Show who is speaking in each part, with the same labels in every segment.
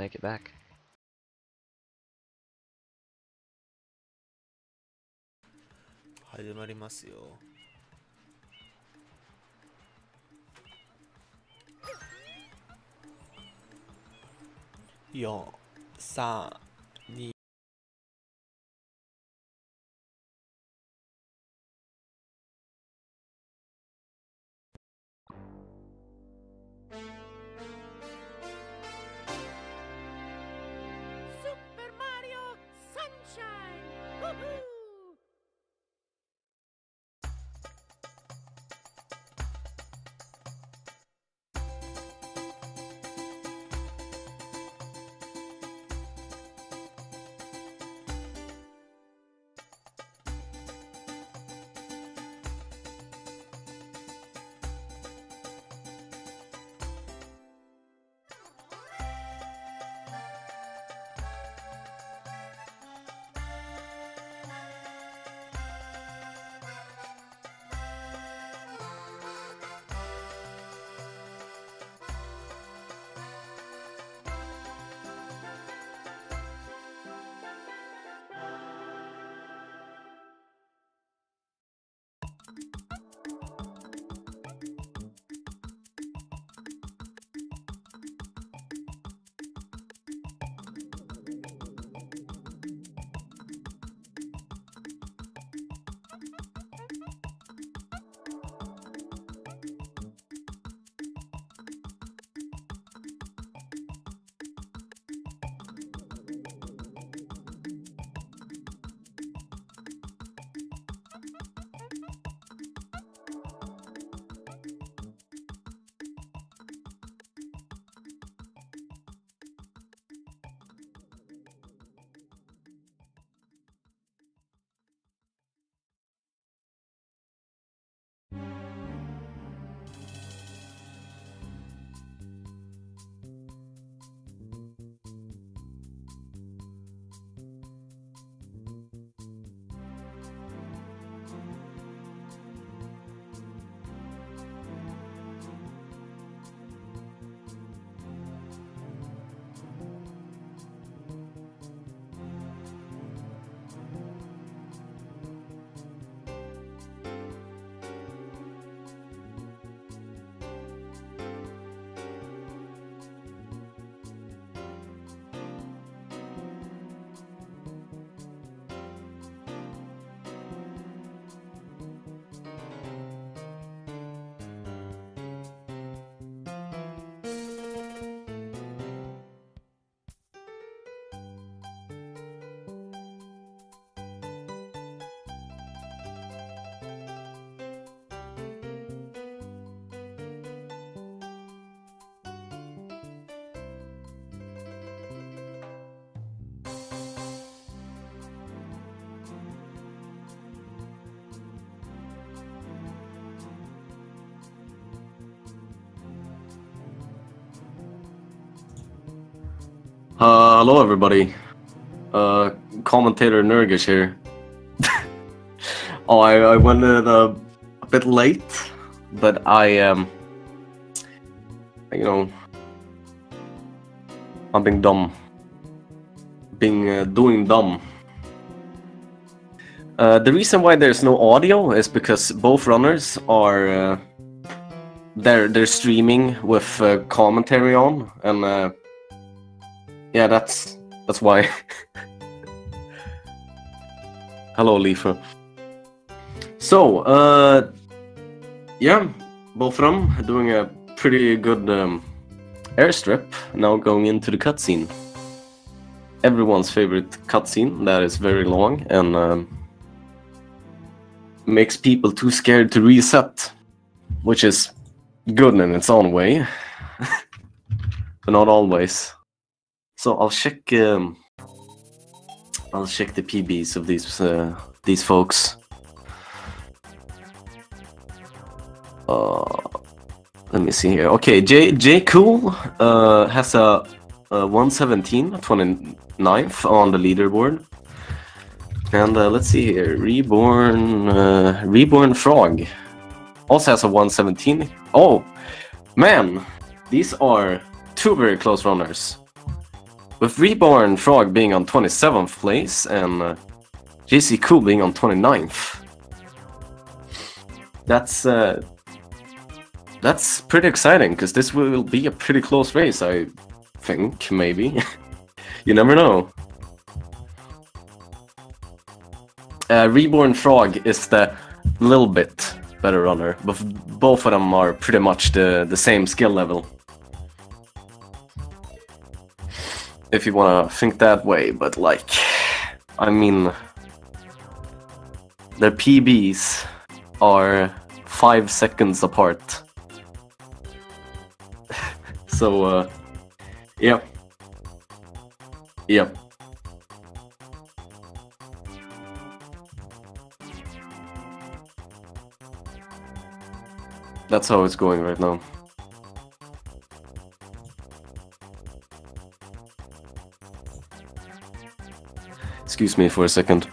Speaker 1: make it back.
Speaker 2: Yo, 4、3、2、Super
Speaker 3: Mario Sunshine! Woohoo!
Speaker 4: Hello everybody. Commentator Nergish here. I went in a bit late, but I'm being dumb. Doing dumb. The reason why there's no audio is because both runners are they're streaming with commentary on, and yeah, that's why. Hello, Leafer. So, yeah, both of them are doing a pretty good airstrip. Now going into the cutscene. Everyone's favorite cutscene that is very long and makes people too scared to reset, which is good in its own way, but not always. So I'll check the PBs of these folks. Let me see here. Okay, JCool has a 117, 29th on the leaderboard. And let's see here. Reborn Frog also has a 117. Oh man, these are two very close runners. With Reborn Frog being on 27th place and JCool being on 29th. That's pretty exciting, because this will be a pretty close race, I think, maybe. You never know. Reborn Frog is the little bit better runner, but both of them are pretty much the same skill level. If you wanna think that way, but like, I mean, their PBs are 5 seconds apart. So, yep. Yep. That's how it's going right now. Excuse me for a second.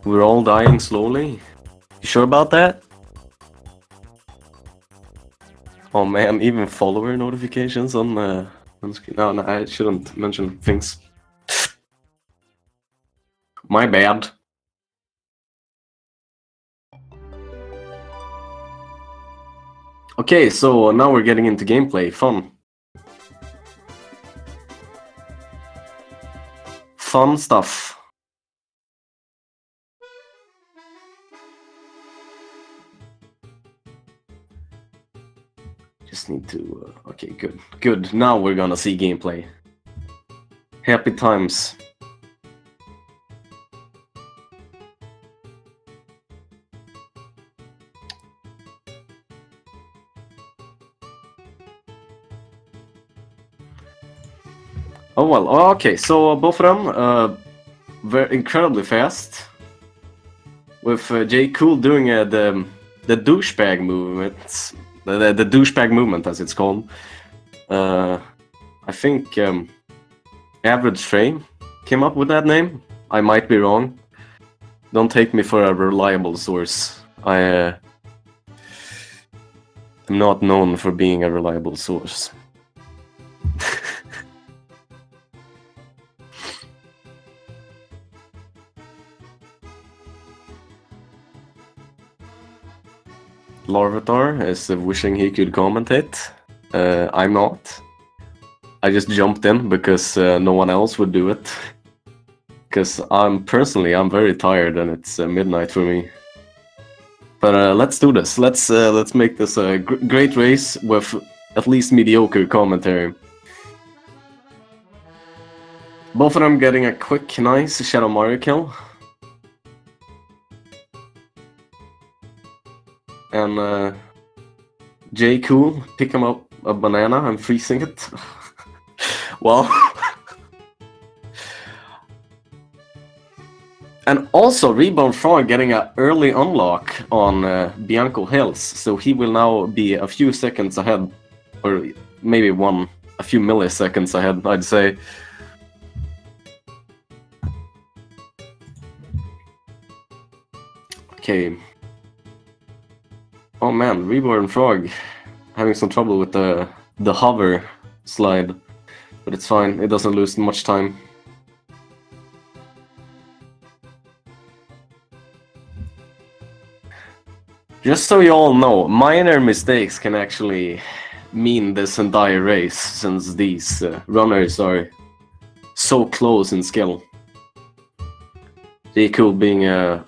Speaker 4: We're all dying slowly. You sure about that? Oh man, even follower notifications on screen. No, I shouldn't mention things. My bad. Okay, so now we're getting into gameplay. Fun stuff. Just need to... okay, good. Good, now we're gonna see gameplay. Happy times. Oh well, okay, so both of them very incredibly fast. With JCool doing the douchebag movements. The douchebag movement, as it's called. I think Average Trey came up with that name. I might be wrong. Don't take me for a reliable source. I am not known for being a reliable source. Larvatar is wishing he could commentate. I'm not. I just jumped in because no one else would do it. Because I'm very tired and it's midnight for me. But let's do this. Let's make this a great race with at least mediocre commentary. Both of them getting a quick, nice Shadow Mario kill. And JCool, pick him up a banana, I'm freezing it. Well. And also Reborn Frog getting an early unlock on Bianco Hills, so he will now be a few seconds ahead, or maybe a few milliseconds ahead, I'd say. Okay. Oh man, Reborn Frog having some trouble with the hover slide, but it's fine, it doesn't lose much time. Just so you all know, minor mistakes can actually mean this entire race, since these runners are so close in skill. JCool being a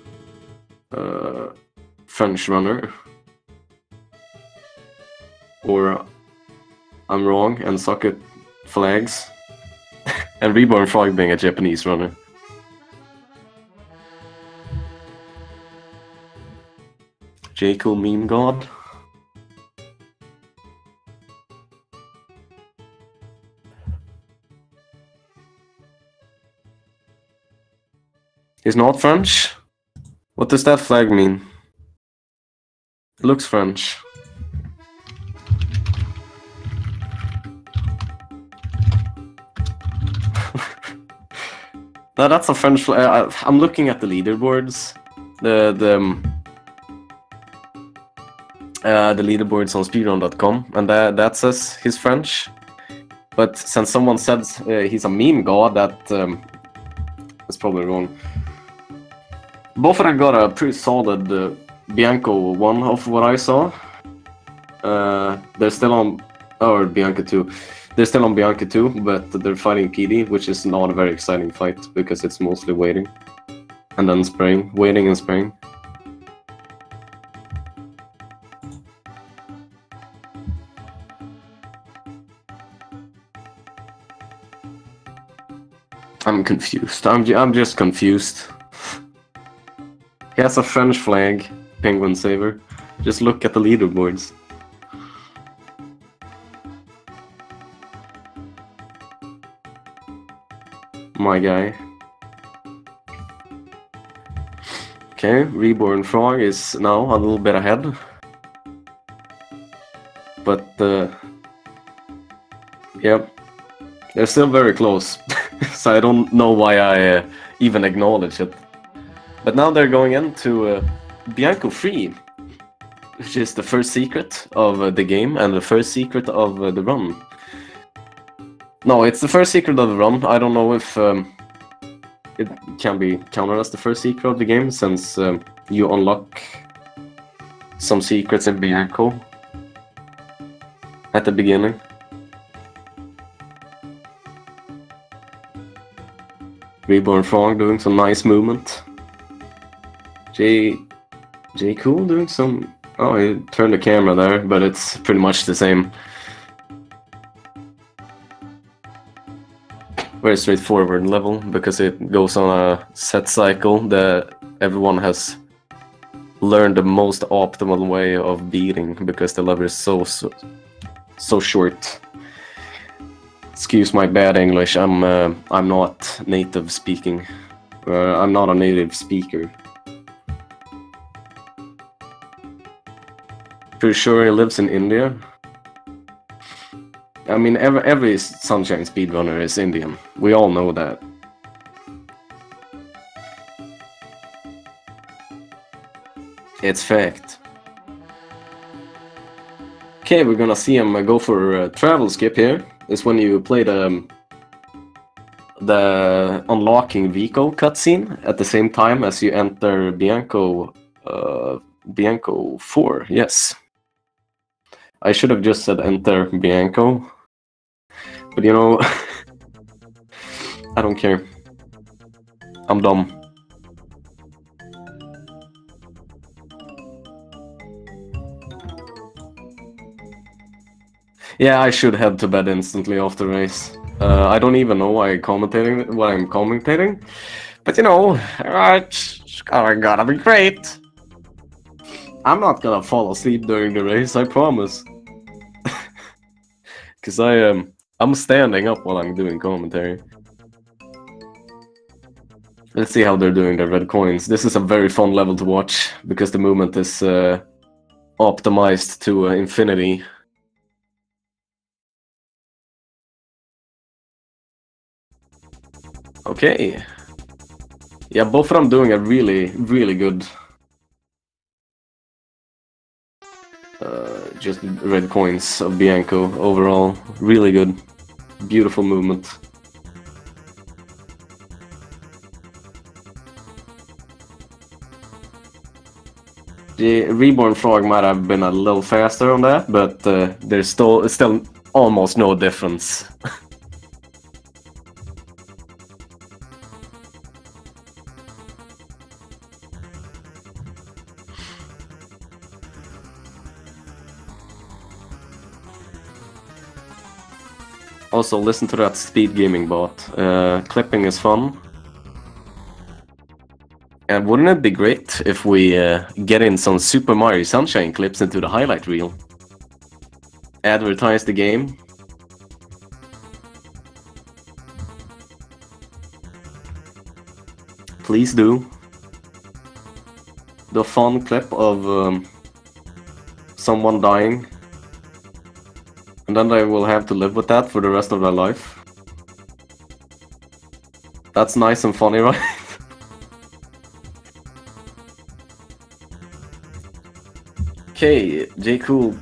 Speaker 4: French runner. Or I'm wrong and suck at flags. And Reborn Frog being a Japanese runner. JCool meme god. He's not French? What does that flag mean? It looks French. No, that's a French flag. I'm looking at the leaderboards. The leaderboards on speedrun.com, and that says he's French. But since someone said he's a meme god, that is probably wrong. Both of them got a pretty solid Bianco 1 of what I saw. They're still on... or Bianca 2. They're still on Bianca 2, but they're fighting PD, which is not a very exciting fight, because it's mostly waiting. And then spraying. Waiting and spraying. I'm confused. I'm just confused. He has a French flag, Penguin Saver. Just look at the leaderboards. My guy. Okay, Reborn Frog is now a little bit ahead. But, yep. They're still very close. So I don't know why I even acknowledge it. But now they're going into Bianco 3, which is the first secret of the game and the first secret of the run. No, it's the first secret of the run. I don't know if it can be counted as the first secret of the game, since you unlock some secrets in Bianco at the beginning. Reborn Frog doing some nice movement. JCool doing some... Oh, he turned the camera there, but it's pretty much the same. Very straightforward level, because it goes on a set cycle that everyone has learned the most optimal way of beating, because the level is so short. Excuse my bad English. I'm not native speaking. I'm not a native speaker. Pretty sure he lives in India. I mean, every Sunshine speedrunner is Indian. We all know that. It's fact. Okay, we're gonna see him go for a travel skip here. It's when you play the unlocking Vico cutscene at the same time as you enter Bianco 4, yes. I should have just said enter Bianco. But you know, I don't care. I'm dumb. Yeah, I should head to bed instantly after the race. I don't even know why I'm commentating. But you know, it's gotta be great. I'm not gonna fall asleep during the race, I promise. Cause I'm standing up while I'm doing commentary. Let's see how they're doing their red coins. This is a very fun level to watch, because the movement is optimized to infinity. Okay. Yeah, both of them doing a really, really good... just red coins of Bianco overall. Really good. Beautiful movement. The Reborn Frog might have been a little faster on that, but there's still almost no difference. Also, listen to that speed gaming bot. Clipping is fun. And wouldn't it be great if we get in some Super Mario Sunshine clips into the highlight reel? Advertise the game. Please do. The fun clip of someone dying. And then they will have to live with that for the rest of their life. That's nice and funny, right? Okay, JCool,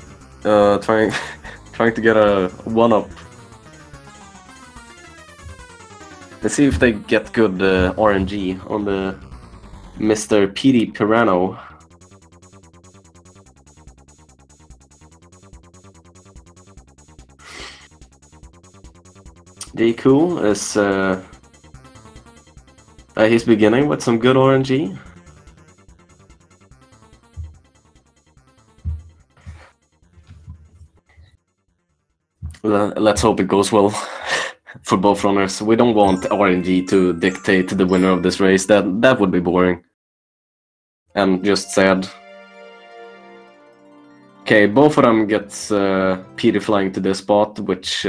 Speaker 4: trying to get a 1-up. Let's see if they get good RNG on the Mr. PD Pirano. JCool is he's beginning with some good RNG. Let's hope it goes well for both runners. We don't want RNG to dictate the winner of this race. That would be boring and just sad. Okay, both of them gets PD flying to this spot, which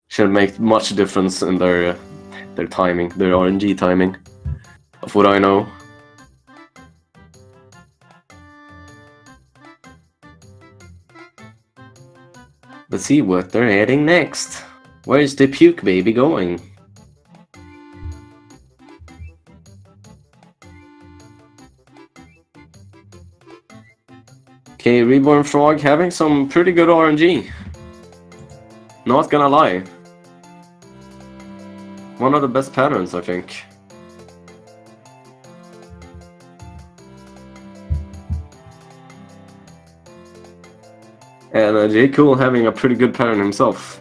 Speaker 4: should make much difference in their timing, their RNG timing, of what I know. Let's see what they're heading next. Where is the puke baby going? Okay, Reborn Frog having some pretty good RNG. Not gonna lie. One of the best patterns, I think. And JCool having a pretty good pattern himself.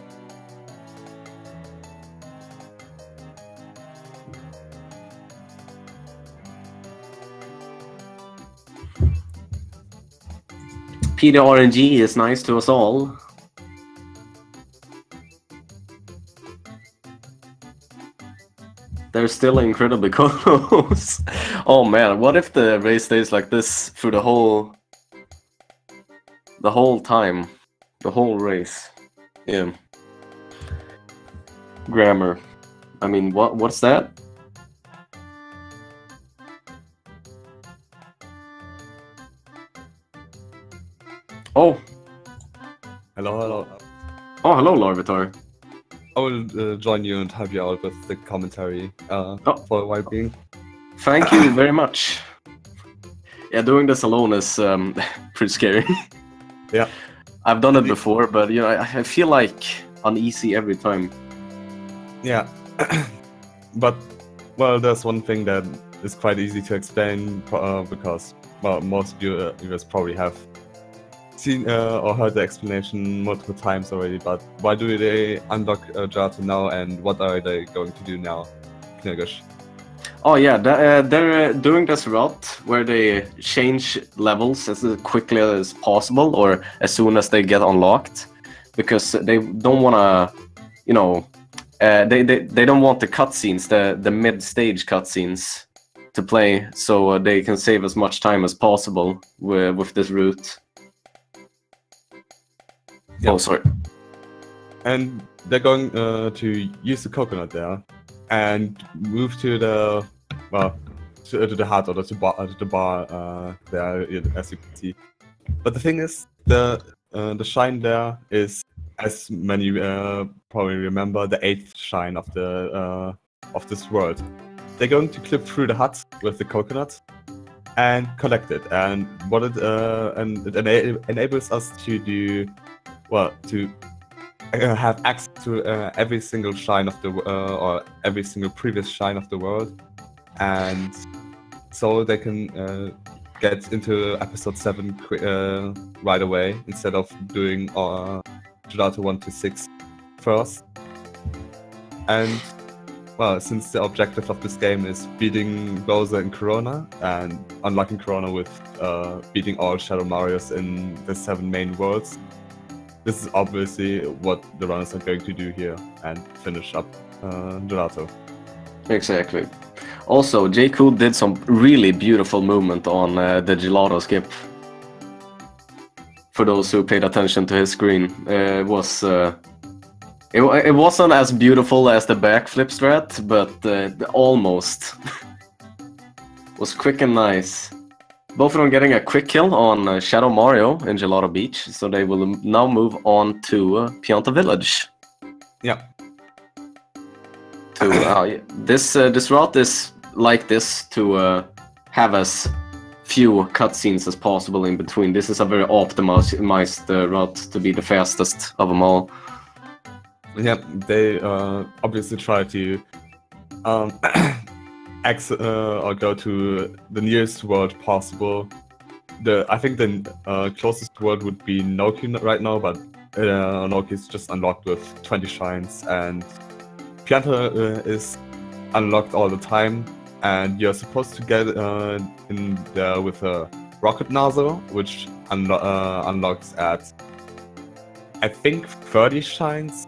Speaker 4: PD RNG is nice to us all. They're still incredibly close. Oh man, what if the race stays like this through the whole time, the whole race? Yeah. Grammar. I mean, what's that? Oh.
Speaker 1: Hello.
Speaker 4: Oh, hello, Larvitar.
Speaker 1: I will join you and help you out with the commentary for a while being.
Speaker 4: Thank you very much. Yeah, doing this alone is pretty scary.
Speaker 1: Yeah.
Speaker 4: I've done it before, but you know, I feel like uneasy every time.
Speaker 1: Yeah. But, well, there's one thing that is quite easy to explain because, well, most of you guys probably have seen or heard the explanation multiple times already, but why do they unlock Gelato now and what are they going to do now, Knirgish?
Speaker 4: Oh yeah, they're doing this route where they change levels as quickly as possible or as soon as they get unlocked, because they don't want to, you know, they don't want the cutscenes, the mid-stage cutscenes to play, so they can save as much time as possible with this route. Yep. Oh, sorry.
Speaker 1: And they're going to use the coconut there and move to the to the heart or to the bar there, as you can see. But the thing is, the shrine there is, as many probably remember, the 8th shrine of the of this world. They're going to clip through the hut with the coconut and collect it, and what it enables us to do. Well, to have access to every single shrine of the or every single previous shrine of the world, and so they can get into episode 7 right away instead of doing Gelato 1 to 6 first. And well, since the objective of this game is beating Bowser in Corona and unlocking Corona with beating all Shadow Marios in the 7 main worlds, this is obviously what the runners are going to do here and finish up Gelato. Exactly.
Speaker 4: Also, JCool did some really beautiful movement on the Gelato skip. For those who paid attention to his screen, it wasn't as beautiful as the backflip strat, but almost. Was quick and nice. Both of them getting a quick kill on Shadow Mario in Gelato Beach, so they will now move on to Pianta Village.
Speaker 1: Yeah.
Speaker 4: to this route is like this to have as few cutscenes as possible in between. This is a very optimized route to be the fastest of them all.
Speaker 1: Yeah, they obviously try to or go to the nearest world possible. I think the closest world would be Noki right now, but Noki is just unlocked with 20 shines, and Pianta is unlocked all the time, and you're supposed to get in there with a rocket nozzle, which unlocks at, I think, 30 shines.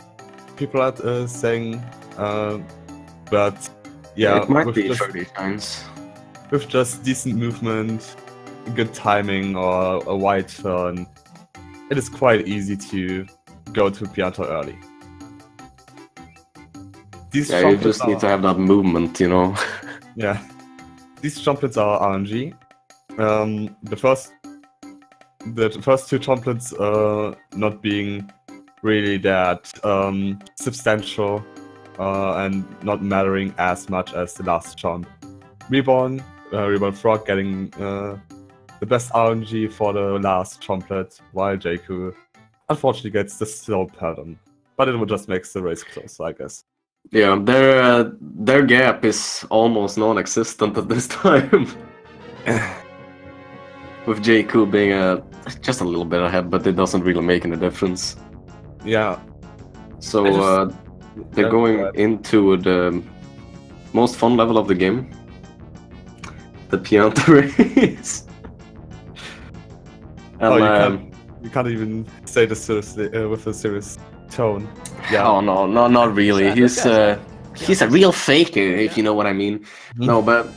Speaker 1: People are saying, but yeah,
Speaker 4: it might be 30 shines.
Speaker 1: With just decent movement, good timing, or a wide turn, it is quite easy to go to Pianta early. These
Speaker 4: you just need to have that movement, you know.
Speaker 1: Yeah, these chomplets are RNG. The first two chomplets not being really that substantial and not mattering as much as the last chomp. Reborn Frog getting the best RNG for the last chomplet, while JCool unfortunately gets the slow pattern. But it will just make the race closer, I guess.
Speaker 4: Yeah, their gap is almost non-existent at this time. With JCool being just a little bit ahead, but it doesn't really make any difference.
Speaker 1: Yeah.
Speaker 4: So they're going into the most fun level of the game, the Pianta race. And,
Speaker 1: you can't even say this seriously with a serious tone. Yeah.
Speaker 4: Oh no, not really. He's a real faker, if you know what I mean.
Speaker 1: Mm-hmm.
Speaker 4: No, but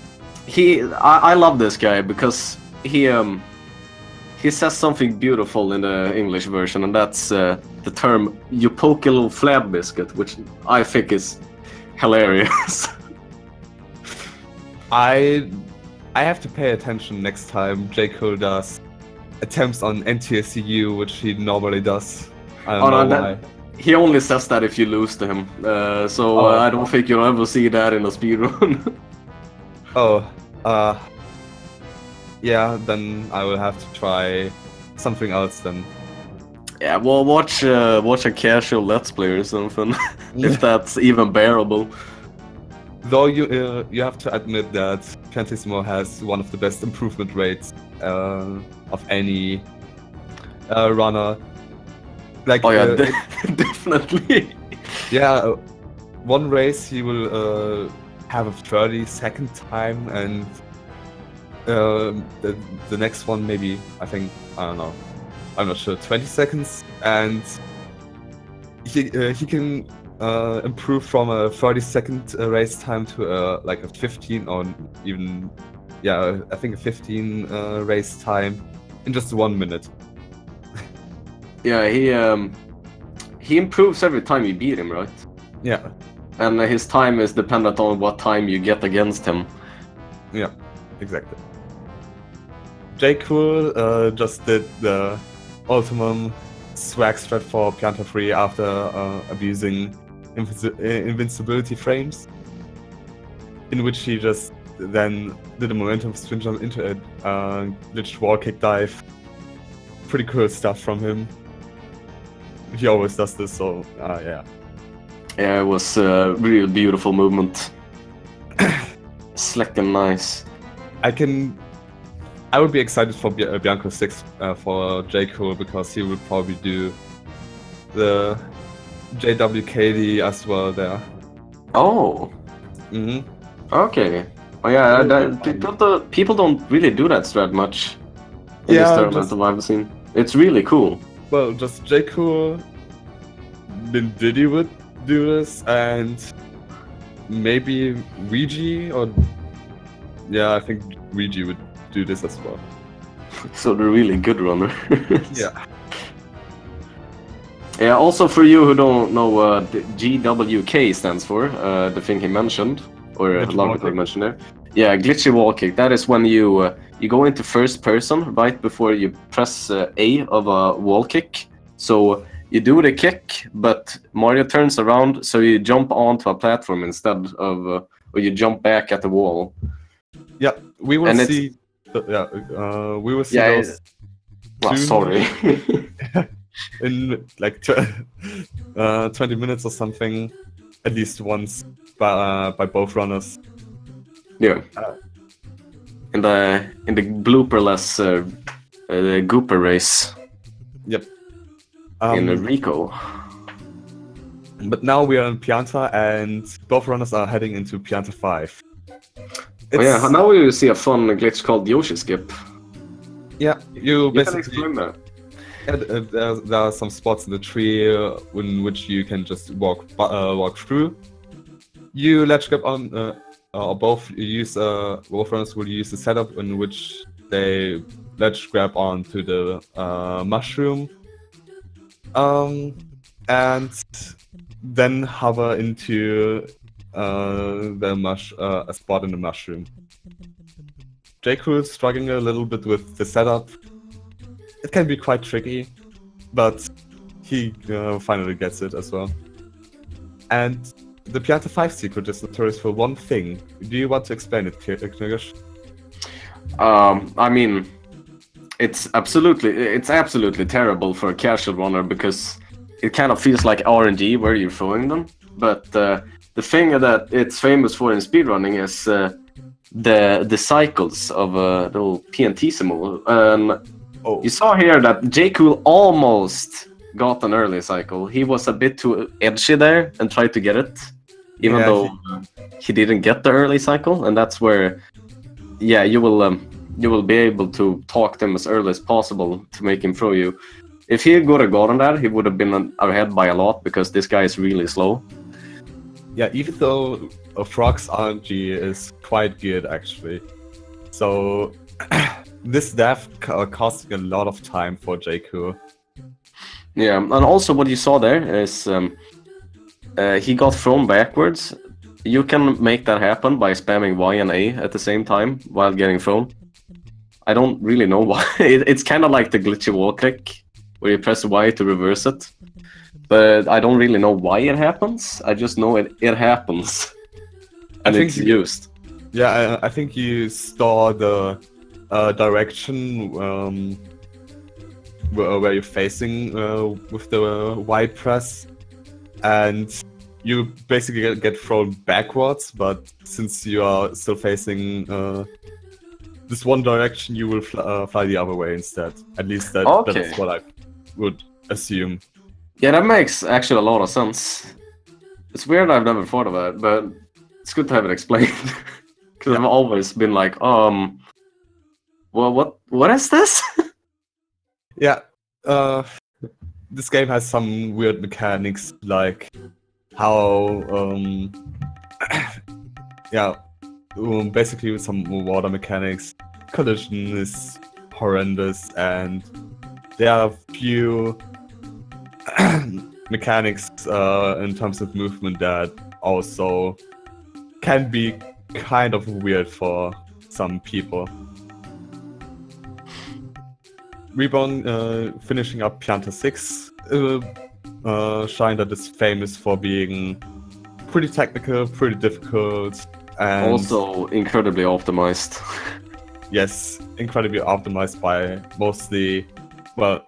Speaker 4: I love this guy because he says something beautiful in the English version, and that's the term "you poke a little flab biscuit," which I think is hilarious.
Speaker 1: I have to pay attention next time JCool does attempts on NTSCU, which he normally does. I don't know why.
Speaker 4: He only says that if you lose to him, I don't think you'll ever see that in a speedrun.
Speaker 1: Yeah, then I will have to try something else then.
Speaker 4: Yeah, well, watch a casual Let's Play or something, if that's even bearable.
Speaker 1: Though you have to admit that Piantissimo has one of the best improvement rates of any runner. Like,
Speaker 4: oh yeah, definitely.
Speaker 1: Yeah, one race he will have a 30-second time, and the next one maybe, I don't know, I'm not sure, 20 seconds, and he can improve from a 30-second race time to like a 15 or even, yeah, I think a 15 race time in just 1 minute.
Speaker 4: Yeah, he improves every time you beat him, right?
Speaker 1: Yeah.
Speaker 4: And his time is dependent on what time you get against him.
Speaker 1: Yeah, exactly. JCool just did the ultimate swag strat for Pianta 3 after abusing invincibility frames, in which he just then did a momentum swing jump into a glitched wall kick dive. Pretty cool stuff from him. He always does this, so yeah.
Speaker 4: Yeah, it was a real beautiful movement. Slick and nice.
Speaker 1: I would be excited for Bianco 6 for JCool, because he would probably do the JWKD as well there.
Speaker 4: Oh.
Speaker 1: Mm-hmm.
Speaker 4: Okay. Oh yeah, people don't really do that strat much in this tournament I've seen. It's really cool.
Speaker 1: Well, just JCool, then Diddy would do this, and maybe Ouija, or yeah, I think Ouija would do this as well.
Speaker 4: So the really good runner.
Speaker 1: Yeah.
Speaker 4: Yeah, also for you who don't know what GWK stands for, the thing he mentioned, or a lot of people mentioned there. Yeah, glitchy wall kick. That is when you go into first person right before you press A of a wall kick. So you do the kick, but Mario turns around, so you jump onto a platform instead of, or you jump back at the wall.
Speaker 1: Yeah, we will
Speaker 4: And
Speaker 1: see. We will see
Speaker 4: Yeah,
Speaker 1: those.
Speaker 4: Well,
Speaker 1: soon.
Speaker 4: sorry.
Speaker 1: In like 20 minutes or something, at least once by both runners.
Speaker 4: Yeah. In the blooperless Gooper race.
Speaker 1: Yep.
Speaker 4: In Rico.
Speaker 1: But now we are in Pianta, and both runners are heading into Pianta 5.
Speaker 4: Oh yeah, now we see a fun glitch called Yoshi Skip.
Speaker 1: Yeah, you
Speaker 4: can
Speaker 1: basically
Speaker 4: explain that.
Speaker 1: There are some spots in the tree in which you can just walk through. You ledge grab on, or both runners will use the setup in which they ledge grab onto the mushroom, and then hover into a spot in the mushroom. JCool is struggling a little bit with the setup. It can be quite tricky, but he finally gets it as well. And the Pianta 5 secret is notorious for one thing. Do you want to explain it, Kniggish?
Speaker 4: I mean, it's absolutely terrible for a casual runner because it kind of feels like RNG where you're throwing them. But the thing that it's famous for in speedrunning is the cycles of the little piantissimo. You saw here that JCool almost got an early cycle. He was a bit too edgy there and tried to get it, even though he didn't get the early cycle. And that's where, yeah, you will be able to talk to him as early as possible to make him throw you. If he would have gotten that, he would have been ahead by a lot because this guy is really slow.
Speaker 1: Yeah, even though Frog's RNG is quite good actually. So this death costing a lot of time for JCool.
Speaker 4: Yeah, and also what you saw there is he got thrown backwards. You can make that happen by spamming Y and A at the same time while getting thrown. I don't really know why. It's kind of like the glitchy wall click, where you press Y to reverse it. But I don't really know why it happens. I just know it happens. And it's used.
Speaker 1: Yeah, I think you store the direction where you're facing with the Y press, and you basically get thrown backwards, but since you are still facing this one direction, you will fly the other way instead. At least that is what I would assume.
Speaker 4: Yeah, that makes actually a lot of sense. It's weird I've never thought of it, but it's good to have it explained. Because I've always been like, well, what is this?
Speaker 1: Yeah, this game has some weird mechanics, like how, basically with some water mechanics. Collision is horrendous, and there are few mechanics in terms of movement that also can be kind of weird for some people. Reborn finishing up Pianta 6, shine that is famous for being pretty technical, pretty difficult, and
Speaker 4: also incredibly optimized.
Speaker 1: Yes, incredibly optimized by mostly, well,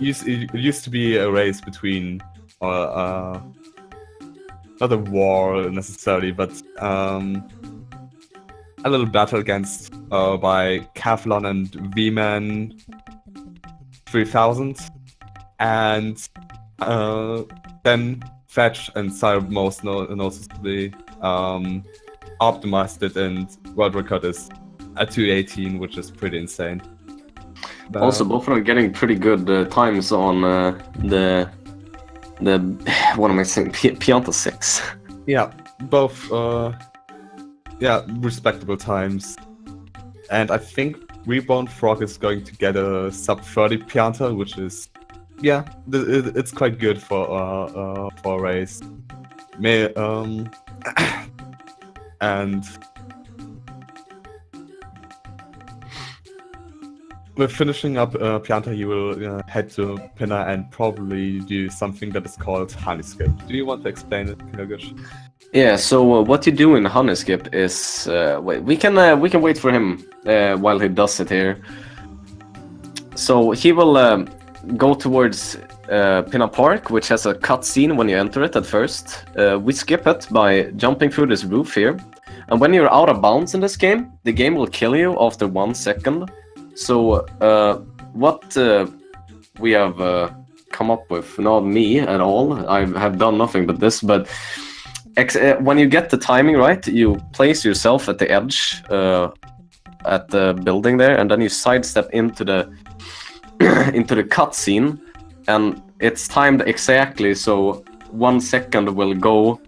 Speaker 1: it used to be a race between, not a war necessarily, but a little battle against by Kavlon and V-Man 3000, and then Fetch and Cyber most noticeably optimized it, and world record is at 2:18, which is pretty insane.
Speaker 4: Also, both are getting pretty good times on the what am I saying? Pianta 6.
Speaker 1: Yeah, both respectable times, and I think Reborn Frog is going to get a sub 30 Pianta, which is it's quite good for a race. And with finishing up Pianta, he will head to Pinna and probably do something that is called honey skip. Do you want to explain it, Kinogush?
Speaker 4: Yeah, so what you do in honey skip is wait, we can wait for him while he does it here. So he will go towards Pinna Park, which has a cutscene when you enter it at first. We skip it by jumping through this roof here. And when you're out of bounds in this game, the game will kill you after 1 second. So what we have come up with, not me at all, I have done nothing but this, but when you get the timing right, you place yourself at the edge at the building there, and then you sidestep into the into the cutscene, and it's timed exactly, so 1 second will go,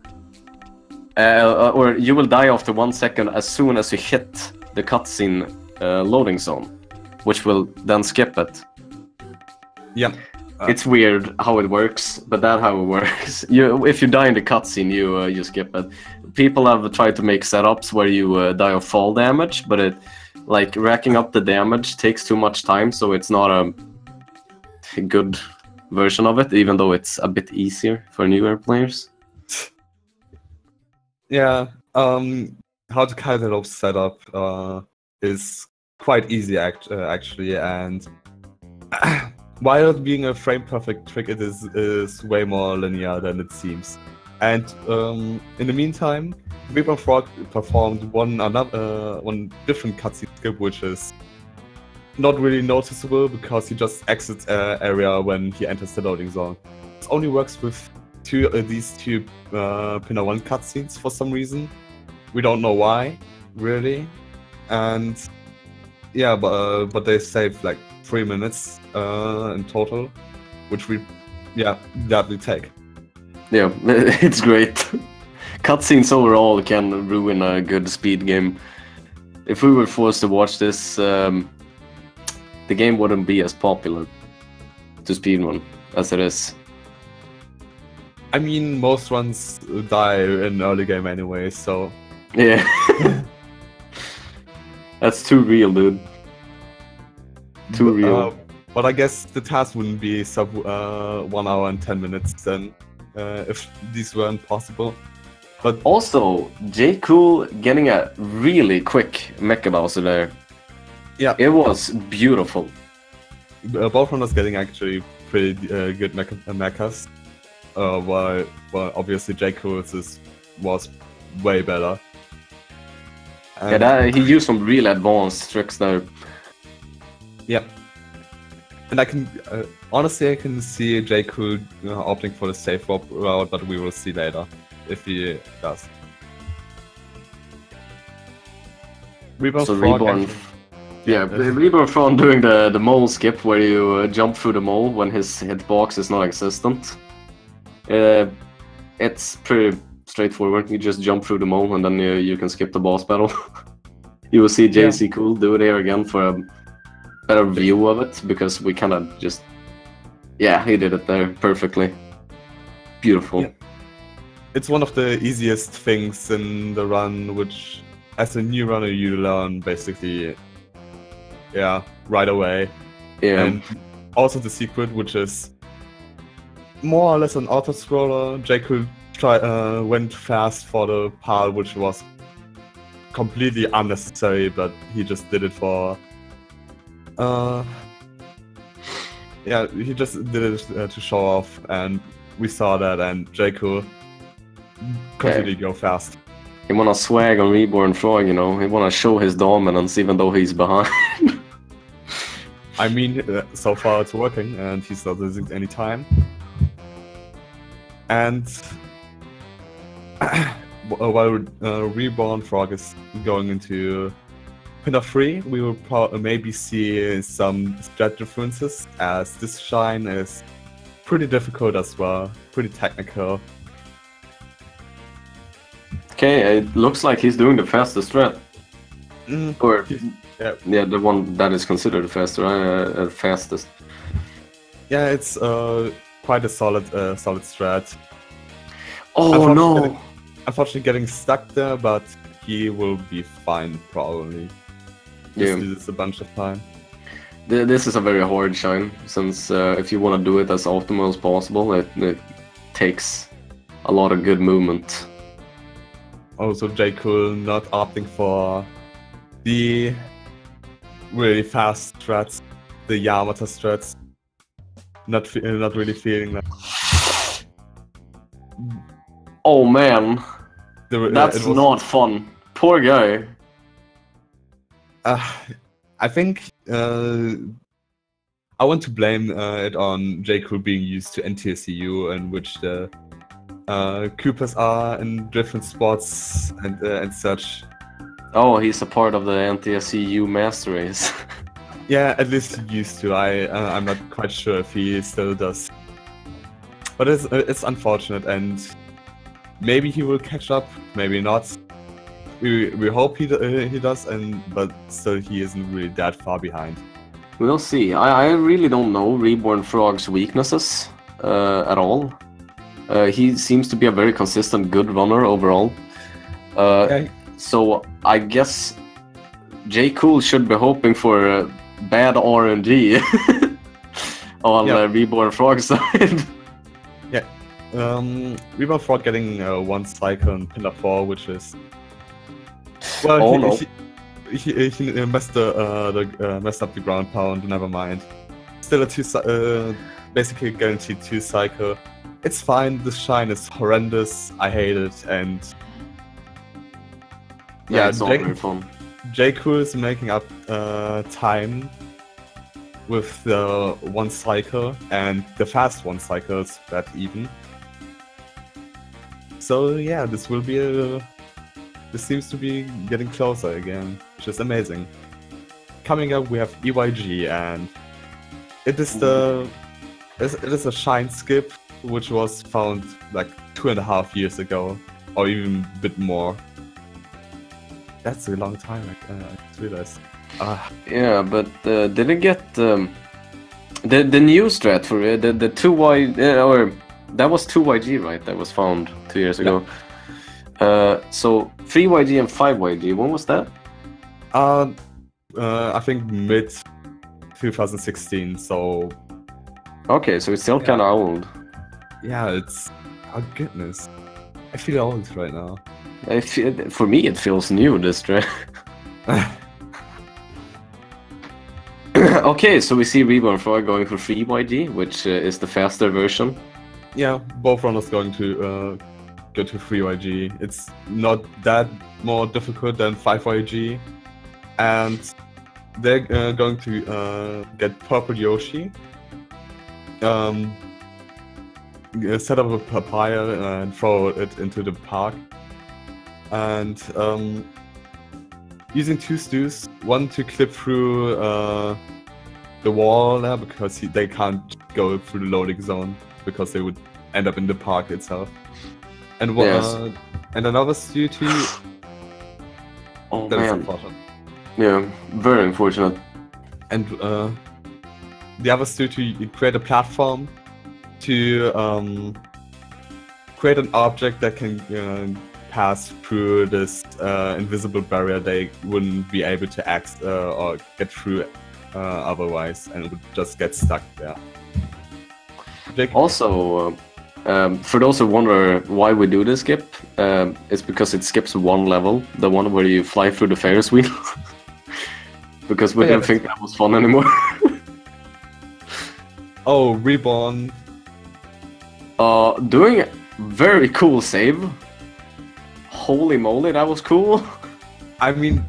Speaker 4: or you will die after 1 second as soon as you hit the cutscene loading zone, which will then skip it.
Speaker 1: Yeah.
Speaker 4: It's weird how it works, but that's how it works. If you die in the cutscene, you skip it. People have tried to make setups where you die of fall damage, but it, like, racking up the damage takes too much time, so it's not a good version of it, even though it's a bit easier for newer players.
Speaker 1: Yeah, how to Kaiserlob setup is quite easy actually, and while being a frame perfect trick, it is way more linear than it seems. And in the meantime, Reaper Frog performed one different cutscene skip, which is not really noticeable because he just exits area when he enters the loading zone. It only works with these two Pinna 1 cutscenes for some reason. We don't know why, really. And yeah, but they saved like 3 minutes in total, which we gladly take.
Speaker 4: Yeah, it's great. Cutscenes overall can ruin a good speed game. If we were forced to watch this, the game wouldn't be as popular to speedrun as it is.
Speaker 1: I mean, most runs die in early game anyway, so...
Speaker 4: Yeah. That's too real, dude. Too real.
Speaker 1: But I guess the task wouldn't be sub 1 hour and 10 minutes then, if these weren't possible. But
Speaker 4: also, JCool getting a really quick Mecha Bowser there.
Speaker 1: Yeah.
Speaker 4: It was beautiful.
Speaker 1: Both runners getting actually pretty good mechas. While obviously JCool's was way better. And
Speaker 4: Yeah, he used some real advanced tricks there.
Speaker 1: yeah. And I can honestly I can see JCool opting for the safe route, but we will see later if he does. Reborn
Speaker 4: So
Speaker 1: Frog
Speaker 4: Reborn,
Speaker 1: actually-
Speaker 4: yeah, Reborn Frog doing the mole skip where you jump through the mole when his hitbox is not existent. It's pretty straightforward. You just jump through the mole and then you can skip the boss battle. You will see JCool do it here again for a better view of it, because we kind of just... Yeah, he did it there perfectly. Beautiful.
Speaker 1: Yeah. It's one of the easiest things in the run, which as a new runner you learn basically, right away.
Speaker 4: Yeah.
Speaker 1: And also the secret, which is more or less an auto-scroller. JCool went fast for the part which was completely unnecessary, but he just did it for... he just did it to show off, and we saw that, and JCool completely go fast.
Speaker 4: He wanna swag on Reborn Frog, you know? He wanna show his dominance even though he's behind.
Speaker 1: I mean, so far it's working, and he's not losing any time. And while Reborn Frog is going into Pinna 3, we will maybe see some strat differences, as this shine is pretty difficult as well, pretty technical.
Speaker 4: Okay, it looks like he's doing the fastest strat. Or, yeah, the one that is considered the fastest.
Speaker 1: Yeah, it's quite a solid strat.
Speaker 4: Oh no!
Speaker 1: Unfortunately getting stuck there, but he will be fine probably. Just
Speaker 4: Yeah.
Speaker 1: loses a bunch of time.
Speaker 4: This is a very hard shine, since if you want to do it as optimal as possible, it takes a lot of good movement.
Speaker 1: Also, JCool not opting for the really fast strats, the Yamata strats. Not really feeling that.
Speaker 4: Oh man, that's
Speaker 1: it was,
Speaker 4: not fun. Poor guy.
Speaker 1: I think I want to blame it on JCool being used to NTSCU, in which the Coopers are in different spots and such.
Speaker 4: Oh, he's a part of the NTSCU Master Race.
Speaker 1: Yeah, at least he used to. I'm not quite sure if he still does. But it's unfortunate, and maybe he will catch up, maybe not. We hope he does, but still he isn't really that far behind.
Speaker 4: We'll see. I really don't know Reborn Frog's weaknesses at all. He seems to be a very consistent, good runner overall.
Speaker 1: Okay.
Speaker 4: So I guess JCool should be hoping for bad RNG on Reborn Frog's side.
Speaker 1: Yeah. Reborn Frog getting one cycle on Pillar 4, which is... Well, he messed up the ground pound, never mind. Still a basically guaranteed 2 cycle. It's fine, this shine is horrendous, I hate it, and...
Speaker 4: Yeah, it's not very fun.
Speaker 1: JCool is making up time with the 1 cycle, and the fast 1 cycle is that even. So yeah, this seems to be getting closer again, which is amazing. Coming up, we have EYG, and it is a shine skip, which was found like 2.5 years ago, or even a bit more. That's a long time, I just realized.
Speaker 4: Yeah, but did it get the new strat for it? The 2Y or that was 2YG, right? That was found 2 years ago. So 3YG and 5YG. When was that?
Speaker 1: I think mid 2016. So.
Speaker 4: Okay, so it's still kind of old.
Speaker 1: Yeah, it's. Oh goodness, I feel old right now.
Speaker 4: For me, it feels new, this strat. Okay, so we see Reborn Frog going for 3YG, which is the faster version.
Speaker 1: Yeah, both runners going to go to 3YG. It's not that more difficult than 5YG. And they're going to get Purple Yoshi. Set up a papaya and throw it into the park. And using 2 stews, one to clip through the wall there because they can't go through the loading zone because they would end up in the park itself. And and another stew to...
Speaker 4: Oh
Speaker 1: that is
Speaker 4: man.
Speaker 1: unfortunate.
Speaker 4: Yeah, very unfortunate.
Speaker 1: And the other stew to create a platform to create an object that can pass through this invisible barrier they wouldn't be able to access or get through otherwise, and would just get stuck there.
Speaker 4: Also, for those who wonder why we do this skip, it's because it skips 1 level, the one where you fly through the Ferris wheel. Because we didn't think that was fun anymore.
Speaker 1: Oh, Reborn.
Speaker 4: Doing a very cool save. Holy moly, that was cool.
Speaker 1: I mean,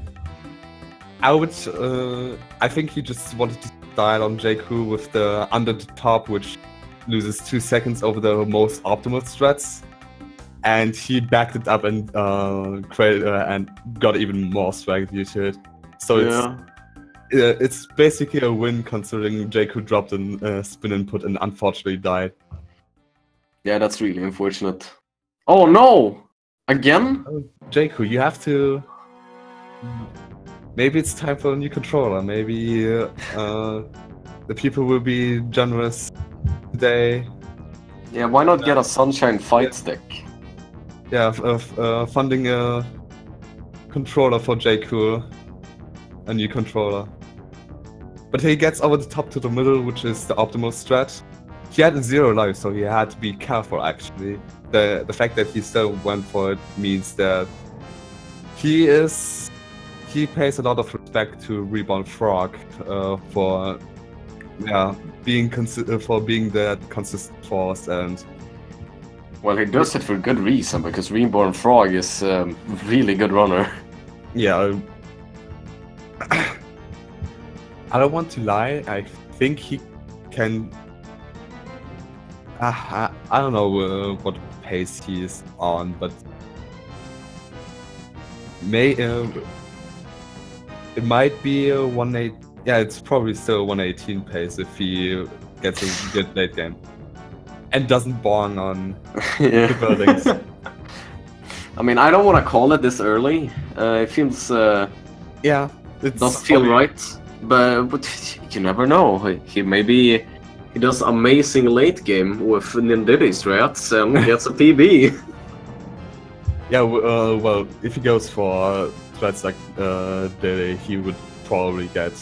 Speaker 1: I think he just wanted to style on JCool with the under the top, which loses 2 seconds over the most optimal strats, and he backed it up and created and got even more swag due to it. So it's basically a win considering JCool dropped a spin input and unfortunately died.
Speaker 4: Yeah, that's really unfortunate. Oh no! Again?
Speaker 1: JCool, you have to... Maybe it's time for a new controller. Maybe the people will be generous today.
Speaker 4: Yeah, why not get a Sunshine fight stick?
Speaker 1: Yeah, funding a controller for JCool. A new controller. but he gets over the top to the middle, which is the optimal strat. He had 0 life, so he had to be careful actually. The fact that he still went for it means that he pays a lot of respect to Reborn Frog for being that consistent force. And
Speaker 4: well, he does it for good reason, because Reborn Frog is a really good runner.
Speaker 1: Yeah, I don't want to lie, I think he can. I don't know what pace he is on, but it might be a 1.8. Yeah, it's probably still 118 pace if he gets a good late game and doesn't bong on the buildings.
Speaker 4: I mean, I don't want to call it this early. It feels
Speaker 1: yeah, it
Speaker 4: doesn't feel right, but you never know. He does amazing late game with Nindidi strats and gets a PB.
Speaker 1: Yeah, well, if he goes for strats like Diddy, he would probably get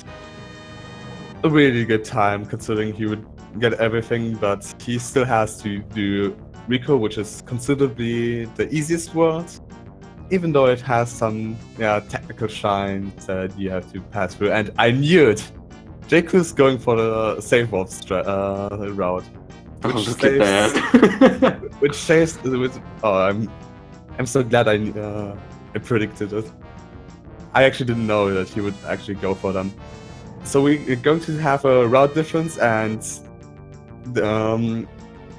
Speaker 1: a really good time, considering he would get everything, but he still has to do Rico, which is considerably the easiest world, even though it has some technical shines that you have to pass through. And I knew it! JCool's going for the save warp route. Which
Speaker 4: look at that.
Speaker 1: Which saves... I'm so glad I predicted it. I actually didn't know that he would actually go for them. So we're going to have a route difference, and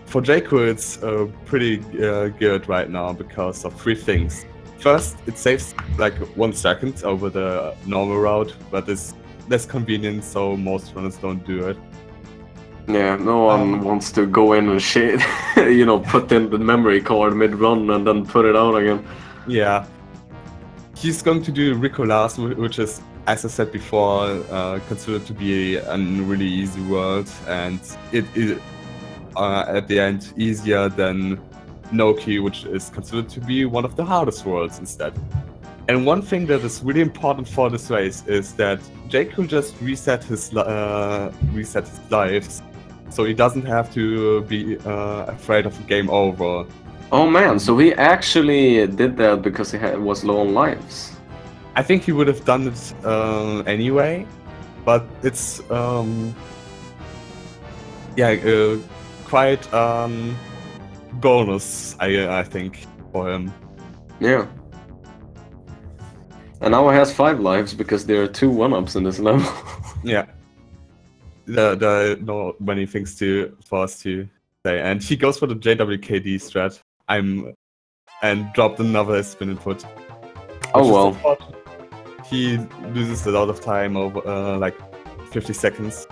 Speaker 1: for JCool it's pretty good right now because of 3 things. First, it saves like 1 second over the normal route, but it's less convenient, so most runners don't do it.
Speaker 4: Yeah, no one wants to go in and shit, put in the memory card mid-run and then put it out again.
Speaker 1: Yeah. He's going to do Rico last, which is, as I said before, considered to be a really easy world, and it is at the end easier than Noki, which is considered to be one of the hardest worlds instead. And one thing that is really important for this race is that JCool just reset his lives, so he doesn't have to be afraid of a game over.
Speaker 4: Oh man, so he actually did that because he was low on lives.
Speaker 1: I think he would have done it anyway, but it's quite bonus, I think, for him.
Speaker 4: Yeah. And now he has 5 lives because there are 2 1-ups in this level.
Speaker 1: Yeah. There are not many things for us to say. And he goes for the JWKD strat. And dropped another spin input.
Speaker 4: Oh well.
Speaker 1: He loses a lot of time over like 50 seconds,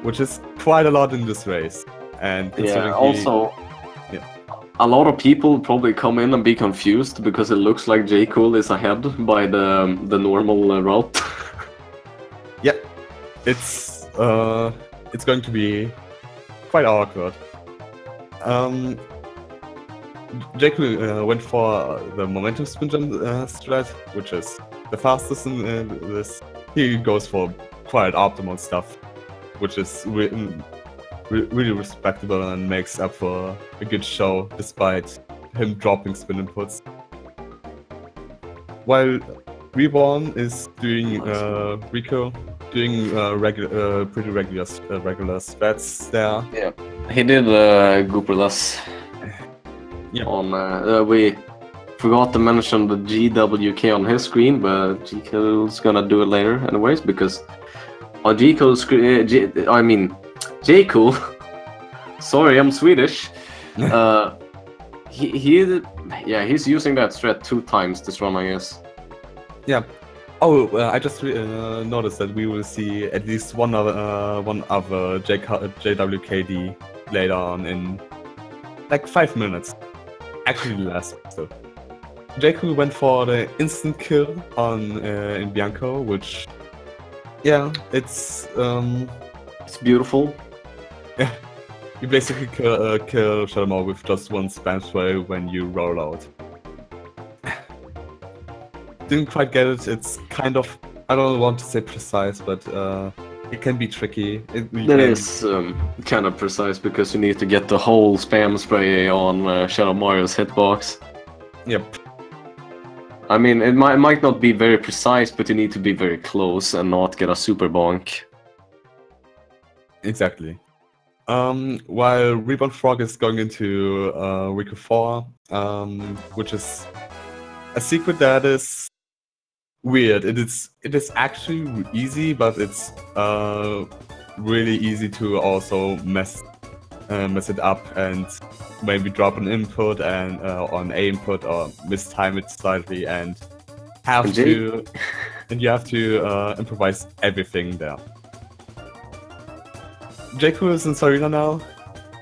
Speaker 1: which is quite a lot in this race. And
Speaker 4: yeah, also, a lot of people probably come in and be confused because it looks like JCool is ahead by the normal route.
Speaker 1: Yeah, it's going to be quite awkward. JCool went for the momentum spin jump strat, which is the fastest in this. He goes for quite optimal stuff, which is really respectable and makes up for a good show despite him dropping spin inputs. While Reborn is doing Rico, doing pretty regular strats there.
Speaker 4: Yeah, he did Gooperless.
Speaker 1: Yeah.
Speaker 4: On we forgot to mention the GWK on his screen, but JCool's gonna do it later anyways, because on JCool's screen, JCool. Sorry, I'm Swedish. He's using that strat 2 times this run, I guess.
Speaker 1: Yeah. Oh, I just noticed that we will see at least one other JWKD later on in like 5 minutes. Actually less. So JCool went for the instant kill on in Bianco, which it's
Speaker 4: beautiful.
Speaker 1: Yeah, you basically kill Shalomar with just 1 spam spray when you roll out. Didn't quite get it. It's kind of, I don't want to say precise, but it can be tricky.
Speaker 4: That is kind of precise because you need to get the whole spam spray on Shadow Mario's hitbox.
Speaker 1: Yep.
Speaker 4: I mean, it might not be very precise, but you need to be very close and not get a super bonk.
Speaker 1: Exactly. While Reborn Frog is going into Riku 4, which is a secret that is weird. It is actually easy, but it's really easy to also mess it up and maybe drop an input and on A input or mistime it slightly and you have to improvise everything there. JCool is in Sarina now.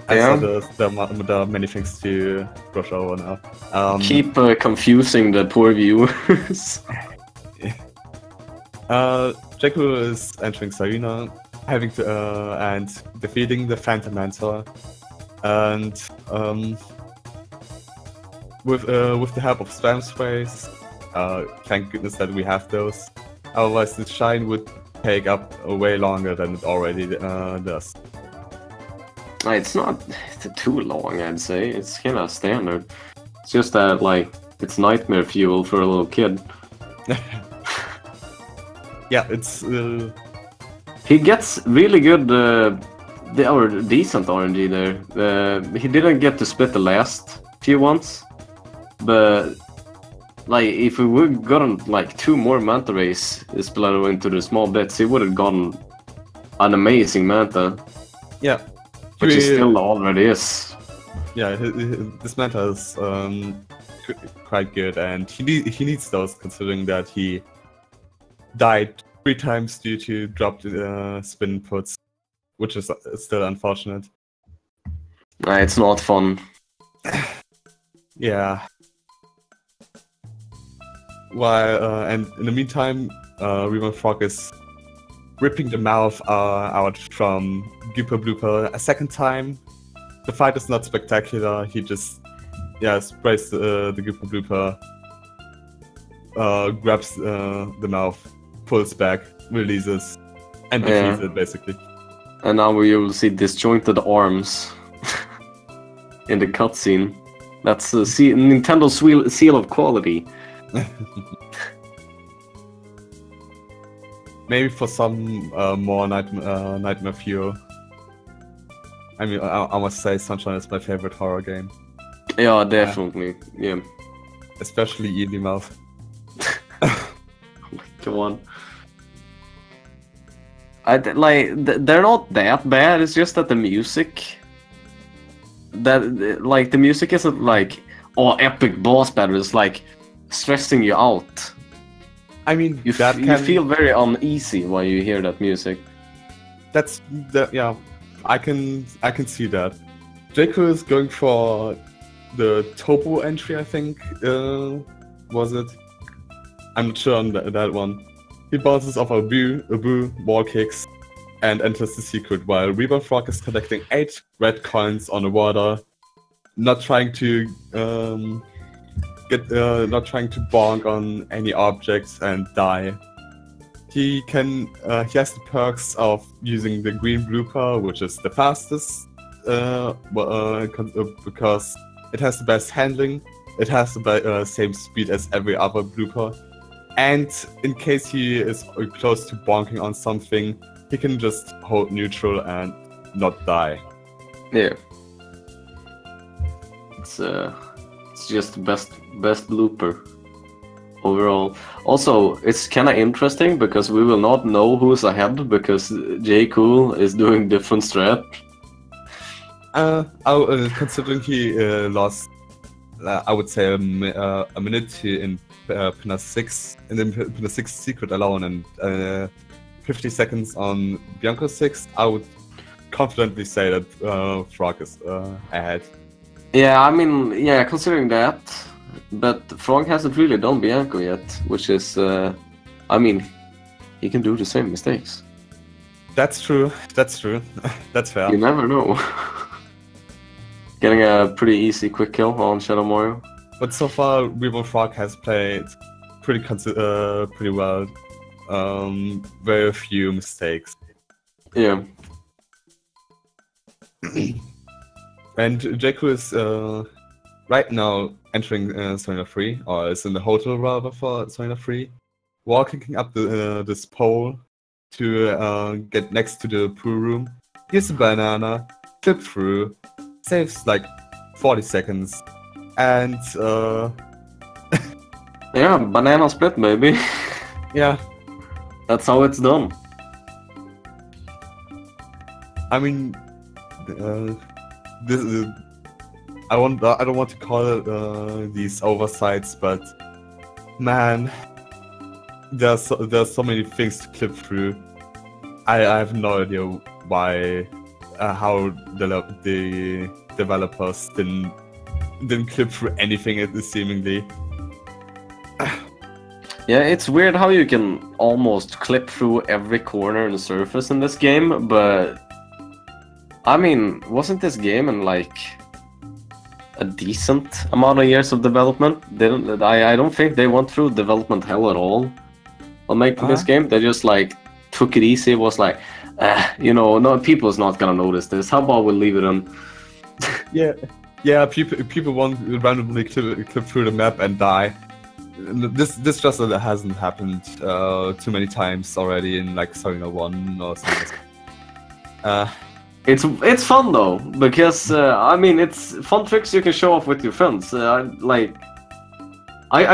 Speaker 4: Yeah.
Speaker 1: So there are many things to brush over now.
Speaker 4: Keep confusing the poor viewers.
Speaker 1: JCool is entering Sarina, having to and defeating the Phantom Mentor, and with the help of spam sprays. Thank goodness that we have those. Otherwise, the shine would take up way longer than it already does.
Speaker 4: It's not too long, I'd say. It's kind of standard. It's just that, like, it's nightmare fuel for a little kid.
Speaker 1: Yeah, it's.
Speaker 4: He gets really good, or decent RNG there. He didn't get to split the last few ones, but like if we would gotten like 2 more Manta Rays split into the small bits, he would have gotten an amazing Manta.
Speaker 1: Yeah.
Speaker 4: Which he still already is.
Speaker 1: Yeah, this Manta is quite good, and he needs those considering that he died 3 times due to dropped spin inputs, which is still unfortunate.
Speaker 4: It's not fun.
Speaker 1: Yeah. While and in the meantime, Reborn Frog is ripping the mouth out from Gooper Blooper a second time. The fight is not spectacular. He just sprays the Gooper Blooper, grabs the mouth, pulls back, releases, and defeats it basically.
Speaker 4: And now we will see disjointed arms in the cutscene. That's Nintendo's seal of quality.
Speaker 1: Maybe for some more nightmare fuel. I mean, I must say Sunshine is my favorite horror game.
Speaker 4: Yeah, definitely. Yeah.
Speaker 1: Especially Eevee Mouth.
Speaker 4: Come on. They're not that bad. It's just that the music, the music isn't like epic boss battle. It's like stressing you out.
Speaker 1: I mean,
Speaker 4: you feel very uneasy when you hear that music.
Speaker 1: Yeah, I can see that. JCool is going for the Topo entry, I think. Was it? I'm not sure on that one. He bounces off a boo, wall kicks, and enters the secret while Reborn Frog is collecting 8 red coins on the water, not trying to bonk on any objects and die. He has the perks of using the green blooper, which is the fastest, because it has the best handling. It has the same speed as every other blooper. And in case he is close to bonking on something, he can just hold neutral and not die.
Speaker 4: Yeah. It's just the best blooper overall. Also, it's kind of interesting because we will not know who's ahead because JCool is doing different strat.
Speaker 1: Considering he lost, I would say a minute in Pinna 6, in the Pinna 6 secret alone, and 50 seconds on Bianco 6, I would confidently say that Frog is ahead.
Speaker 4: Yeah, I mean, yeah, considering that, but Frog hasn't really done Bianco yet, which is, I mean, he can do the same mistakes.
Speaker 1: That's true. That's fair.
Speaker 4: You never know. Getting a pretty easy quick kill on Shadow Mario.
Speaker 1: But so far, Reborn Frog has played pretty well. Very few mistakes.
Speaker 4: Yeah.
Speaker 1: And JCool is right now entering Serena 3, or is in the hotel rather for Serena 3, walking up this pole to get next to the pool room. Here's a banana, clip through, saves like 40 seconds, and
Speaker 4: Yeah, banana split, baby.
Speaker 1: yeah,
Speaker 4: That's how it's done.
Speaker 1: I mean, this I don't want to call it these oversights, but man, there's so many things to clip through. I have no idea why, how the developers didn't clip through anything seemingly.
Speaker 4: Yeah, it's weird how you can almost clip through every corner and surface in this game, but I mean, wasn't this game in like a decent amount of years of development? I don't think they went through development hell at all on making this game. They just like took it easy. It was like, you know, no, people's not gonna notice this. How about we leave it in?
Speaker 1: Yeah. People won't randomly clip through the map and die. This just hasn't happened too many times already in like Serena 1 or something.
Speaker 4: It's fun though, because I mean, it's fun tricks you can show off with your friends. I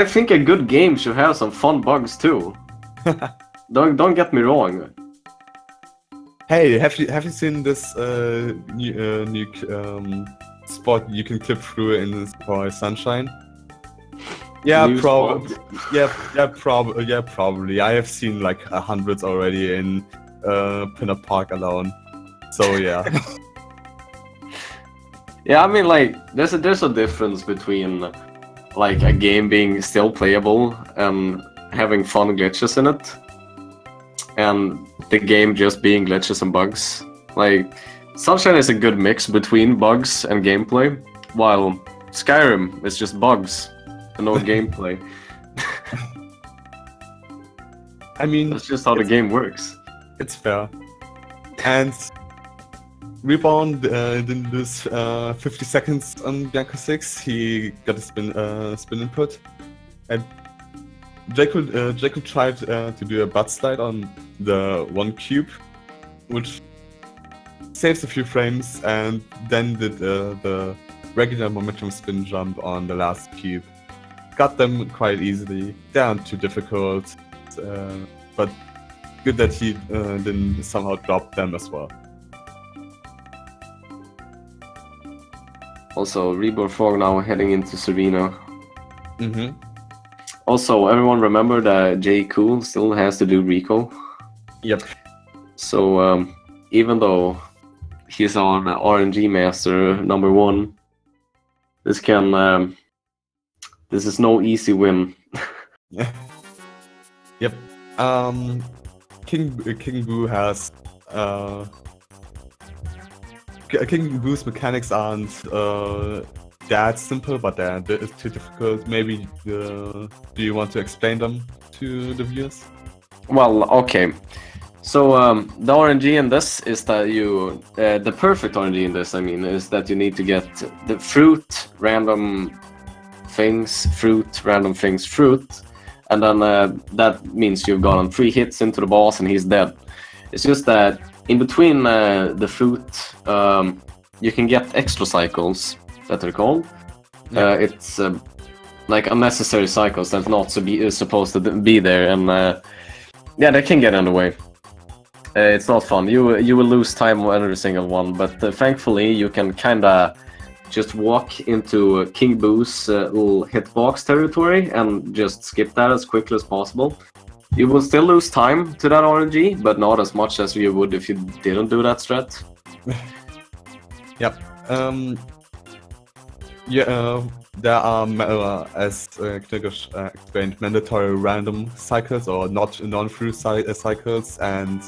Speaker 4: think a good game should have some fun bugs too. Don't get me wrong.
Speaker 1: Hey, have you seen this new spot you can clip through in Sunshine? Yeah, probably. Yeah, probably. I have seen like hundreds already in Pinner Park alone. So yeah.
Speaker 4: Yeah, I mean, like, there's a difference between like a game being still playable and having fun glitches in it, and the game just being glitches and bugs. Like, Sunshine is a good mix between bugs and gameplay, while Skyrim is just bugs and no gameplay.
Speaker 1: I mean,
Speaker 4: that's just how the game works.
Speaker 1: It's fair. And Reborn didn't lose 50 seconds on Bianco 6. He got a spin input, and JCool tried to do a butt slide on the one cube, which saves a few frames, and then did the regular momentum spin jump on the last cube. Got them quite easily. They aren't too difficult, but good that he didn't somehow drop them as well.
Speaker 4: Also, Reborn 4 now heading into Serena.
Speaker 1: Mm-hmm.
Speaker 4: Also, everyone remember that JCool still has to do Rico.
Speaker 1: Yep.
Speaker 4: So, even though he's on RNG Master #1, this is no easy win.
Speaker 1: Yeah. Yep. King Boo has King Boo's mechanics aren't that simple, but they're too difficult. Maybe do you want to explain them to the viewers?
Speaker 4: Well, okay. So the RNG in this is that you the perfect RNG in this, I mean, is that you need to get the fruit, random things, fruit, and then that means you've gotten 3 hits into the boss and he's dead. It's just that in between the fruit, you can get extra cycles, that they're called.
Speaker 1: Yeah.
Speaker 4: It's like unnecessary cycles that's not supposed to be there, and yeah, they can get in the way. It's not fun. You will lose time on every single one, but thankfully you can kinda just walk into King Boo's little hitbox territory and just skip that as quickly as possible. You will still lose time to that RNG, but not as much as you would if you didn't do that strat.
Speaker 1: Yep. Yeah, there are, as Knickers explained, mandatory random cycles or non-through cycles, and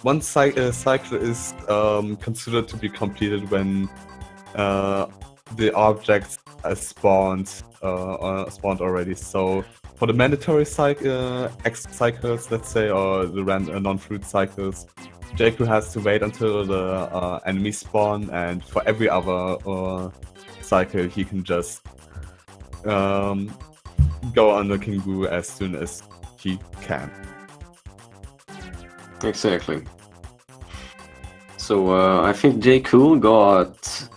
Speaker 1: one cycle is considered to be completed when the objects are spawned already. So for the mandatory cycles, let's say, or the non-fruit cycles, JCool has to wait until the enemies spawn, and for every other cycle, he can just go on the King Boo as soon as he can.
Speaker 4: Exactly. So I think JCool got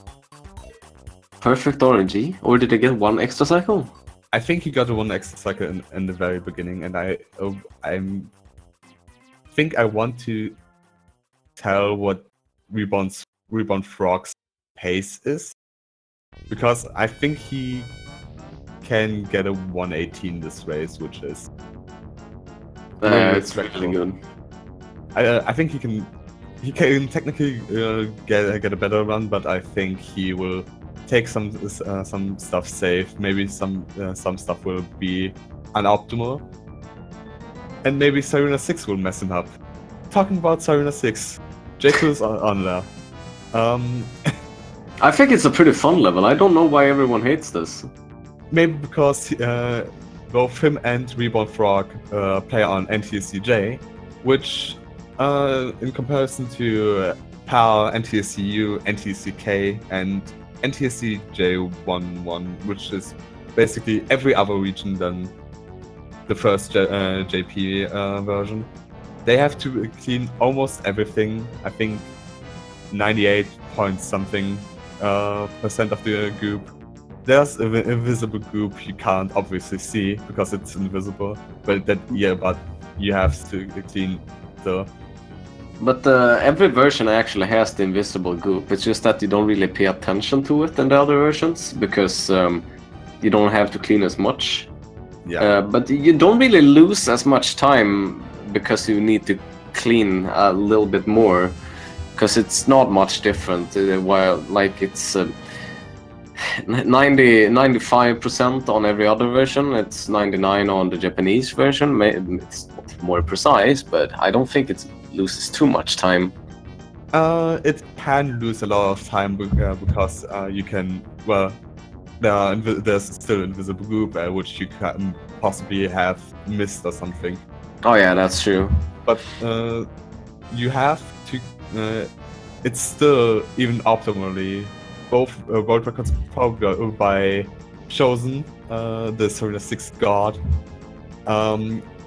Speaker 4: perfect RNG, or did they get one extra cycle?
Speaker 1: I think he got one extra cycle in the very beginning, and I think I want to tell what Reborn Frog's pace is, because I think he can get a 118 this race, which is
Speaker 4: It's really good.
Speaker 1: I think he can technically get a better run, but I think he will take some stuff safe. Maybe some stuff will be unoptimal, and maybe Sirena 6 will mess him up. Talking about Sirena 6, JCool is on there.
Speaker 4: I think it's a pretty fun level. I don't know why everyone hates this.
Speaker 1: Maybe because both him and Reborn Frog play on NTSCJ, which in comparison to PAL, NTSCU, NTSCK, and NTSCJ11, which is basically every other region than the first JP version, they have to clean almost everything. I think 98 point something percent of the group. There's an invisible group you can't obviously see because it's invisible, but you have to clean the.
Speaker 4: But every version actually has the invisible goop. It's just that you don't really pay attention to it in the other versions because you don't have to clean as much.
Speaker 1: Yeah.
Speaker 4: But you don't really lose as much time because you need to clean a little bit more, because it's not much different. While like it's 95% on every other version, it's 99 on the Japanese version. It's more precise, but I don't think it loses too much time.
Speaker 1: It can lose a lot of time because you can, well, there's still invisible group which you can possibly have missed or something.
Speaker 4: Oh yeah, that's true.
Speaker 1: But you have to. It's still even optimally. Both world records probably by Chosen, the Sirena 6 god.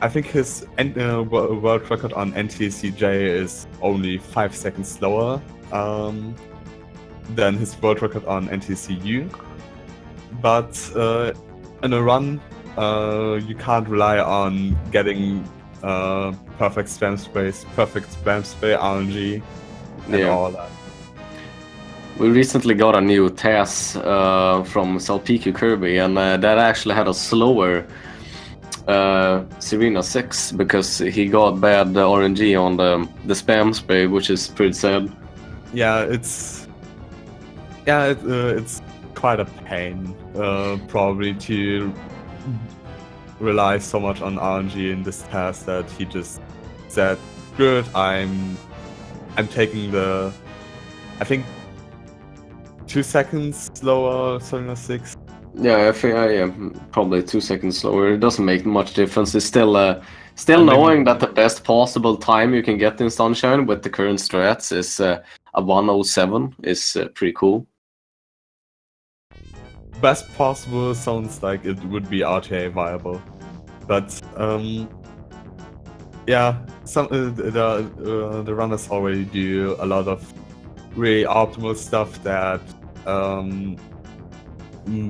Speaker 1: I think his world record on NTCJ is only 5 seconds slower than his world record on NTCU. But in a run, you can't rely on getting perfect spam spray RNG, and all that.
Speaker 4: We recently got a new TAS from Salpiku Kirby, and that actually had a slower Sirena 6 because he got bad RNG on the spam spray, which is pretty sad.
Speaker 1: Yeah, it's quite a pain probably to rely so much on RNG in this TAS that he just said, "Good, I'm taking the, I think, 2 seconds slower Sirena 6."
Speaker 4: Yeah, I think probably 2 seconds slower. It doesn't make much difference. It's still knowing that the best possible time you can get in Sunshine with the current strats is a 107 is pretty cool.
Speaker 1: Best possible sounds like it would be RTA viable, but yeah, the runners already do a lot of really optimal stuff that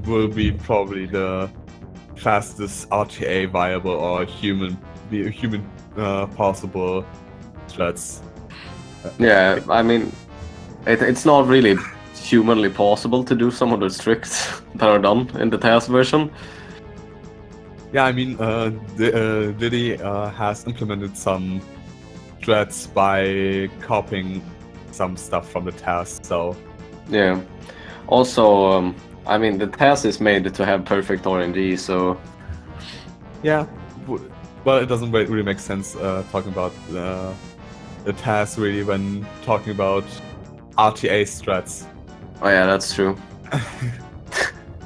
Speaker 1: will be probably the fastest RTA viable or human possible threats.
Speaker 4: Yeah, I mean, it's not really humanly possible to do some of the tricks that are done in the TAS version.
Speaker 1: Yeah, I mean, Diddy has implemented some threats by copying some stuff from the TAS, so...
Speaker 4: Yeah. Also, I mean, the TAS is made to have perfect RNG, so...
Speaker 1: Yeah, well, it doesn't really make sense talking about the TAS really when talking about RTA strats.
Speaker 4: Oh yeah, that's true.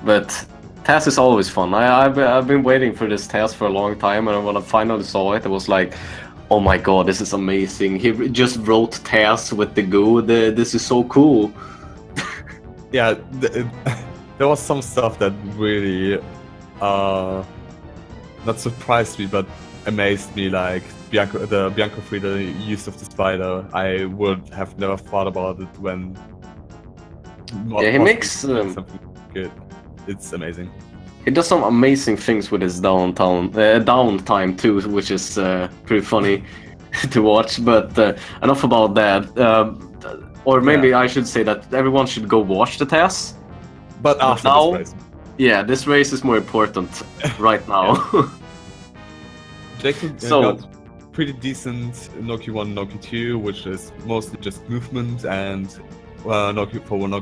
Speaker 4: But TAS is always fun. I've been waiting for this TAS for a long time, and when I finally saw it, it was like, Oh my god, this is amazing. He just wrote tasks with the Go. This is so cool.
Speaker 1: Yeah, there was some stuff that really not surprised me, but amazed me, like the Bianco Frieda use of the spider. I would have never thought about it when.
Speaker 4: Yeah, he makes
Speaker 1: something good. It's amazing.
Speaker 4: He does some amazing things with his downtime too, which is pretty funny to watch. But enough about that. Or maybe I should say that everyone should go watch the tasks.
Speaker 1: But after
Speaker 4: now,
Speaker 1: this race.
Speaker 4: Yeah, this race is more important right now.
Speaker 1: JCool got pretty decent Noki 1, Noki 2, which is mostly just movement, and Noki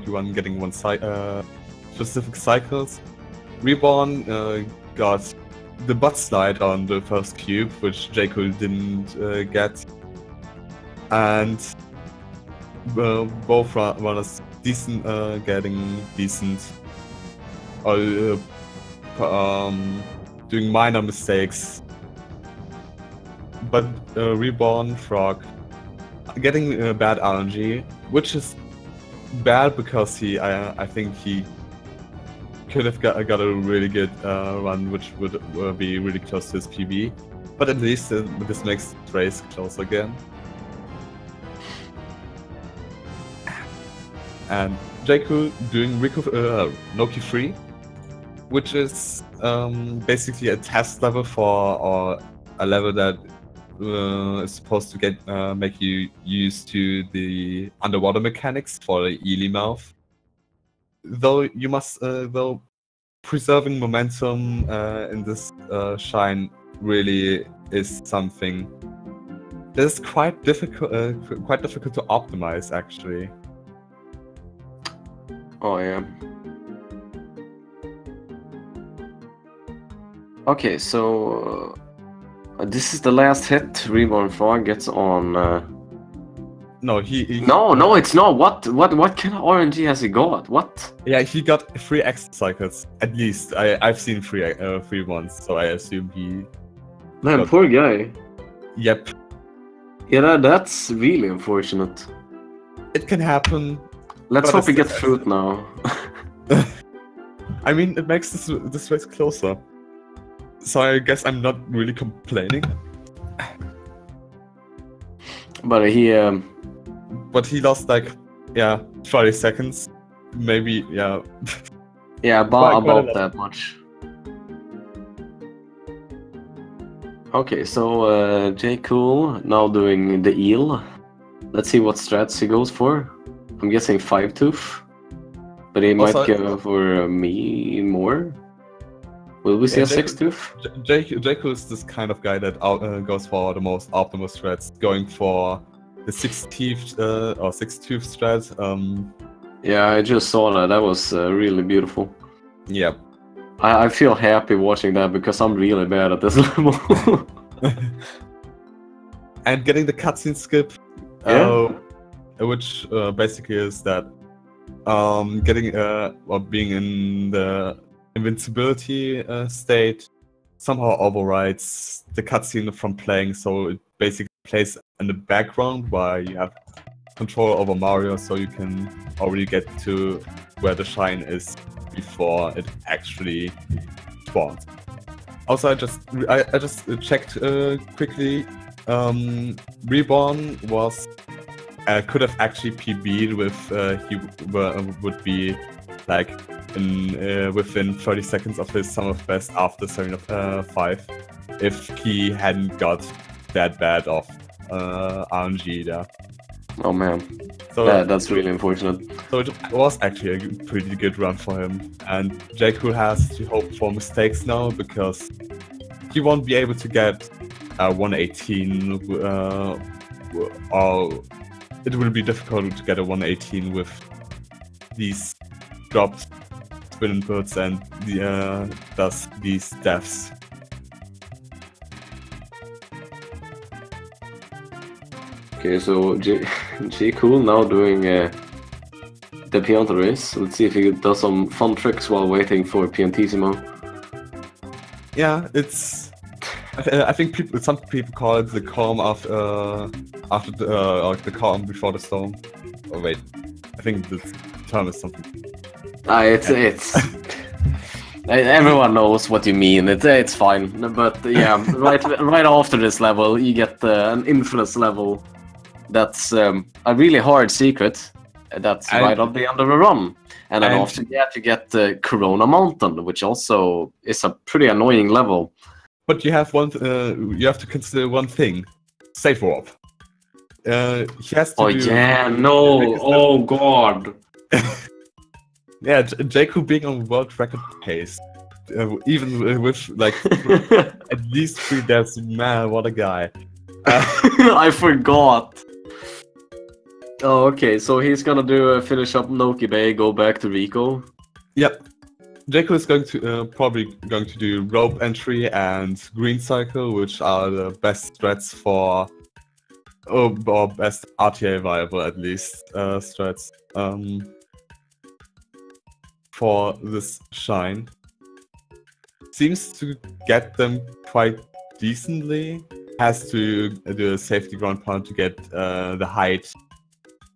Speaker 1: 1 getting one specific cycles. Reborn got the butt slide on the first cube, which JCool didn't get, and both runners decent, getting decent, or doing minor mistakes. But Reborn Frog getting bad RNG, which is bad because I think he could have got a really good run, which would be really close to his PB. But at least this makes the race close again. And JCool doing Noki 3, which is basically a test level or a level that is supposed to make you used to the underwater mechanics for the Ely mouth. Though you must, though preserving momentum in this shine really is something that is quite difficult to optimize, actually.
Speaker 4: Oh yeah. Okay, so this is the last hit. Reborn Frog gets on.
Speaker 1: No,
Speaker 4: No, it's not. What kind of RNG has he got? What?
Speaker 1: Yeah, he got 3 extra cycles at least. I've seen three ones, so I assume he.
Speaker 4: Man, poor guy.
Speaker 1: Yep.
Speaker 4: Yeah, that's really unfortunate.
Speaker 1: It can happen.
Speaker 4: Let's hope he gets fruit now.
Speaker 1: I mean, it makes this race closer. So I guess I'm not really complaining.
Speaker 4: But he
Speaker 1: lost like 30 seconds, maybe
Speaker 4: yeah,
Speaker 1: quite
Speaker 4: about that much. Okay, so JCool now doing the eel. Let's see what strats he goes for. I'm guessing 5-tooth, but he might go for me more. Will we see a 6-tooth?
Speaker 1: JCool is this kind of guy that goes for the most optimal strats, going for the 6-tooth strat.
Speaker 4: Yeah, I just saw that. That was really beautiful.
Speaker 1: Yep.
Speaker 4: I feel happy watching that because I'm really bad at this level.
Speaker 1: And getting the cutscene skip, which basically is that getting or being in the invincibility state somehow overrides the cutscene from playing, so it basically plays in the background while you have control over Mario, so you can already get to where the shine is before it actually spawns. Also, I just checked quickly. Reborn was could have actually PB'd with he would be like within 30 seconds of his sum of best after 7 of 5 if he hadn't got that bad of RNG there.
Speaker 4: Oh man, so that's really unfortunate. So
Speaker 1: it was actually a pretty good run for him, and JCool has to hope for mistakes now because he won't be able to get 118, or it will be difficult to get a 118 with these dropped spin inputs and thus these deaths.
Speaker 4: Okay, so JCool now doing the Pianta race. Let's see if he does some fun tricks while waiting for Piantissimo.
Speaker 1: Yeah, it's I think some people call it the calm after the calm before the storm. Oh wait, I think the term is something.
Speaker 4: It's everyone knows what you mean. It's fine, but yeah, right after this level, you get an influence level. That's a really hard secret. That's right at the end of the run, and then after that you get the Corona Mountain, which also is a pretty annoying level.
Speaker 1: But you have one. You have to consider one thing: safe warp. He has to.
Speaker 4: Oh yeah, no! Oh god!
Speaker 1: Yeah, JCool being on world record pace, even with like at least 3 deaths. Man, what a guy!
Speaker 4: I forgot. Oh, okay. So he's gonna do finish up Noki Bay, go back to Rico.
Speaker 1: Yep. JCool is going to probably going to do rope entry and green cycle, which are the best strats for, or best RTA viable at least strats for this shine. Seems to get them quite decently. Has to do a safety ground pound to get the height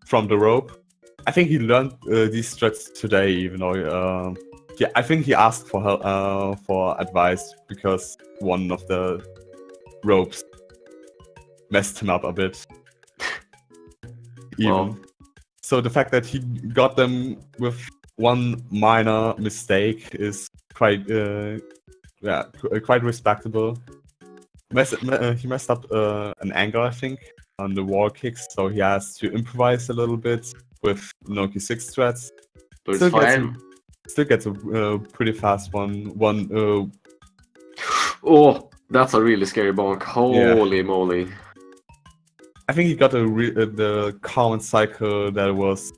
Speaker 1: from the rope. I think he learned these strats today, even though yeah, I think he asked for help, for advice because one of the ropes messed him up a bit. Even.
Speaker 4: Wow.
Speaker 1: So the fact that he got them with one minor mistake is quite yeah, quite respectable. He messed up an angle, I think, on the wall kicks, so he has to improvise a little bit with Noki 6 strats.
Speaker 4: But it's fine.
Speaker 1: Still gets a pretty fast one.
Speaker 4: Oh, that's a really scary bonk. Holy moly.
Speaker 1: I think he got the common cycle that was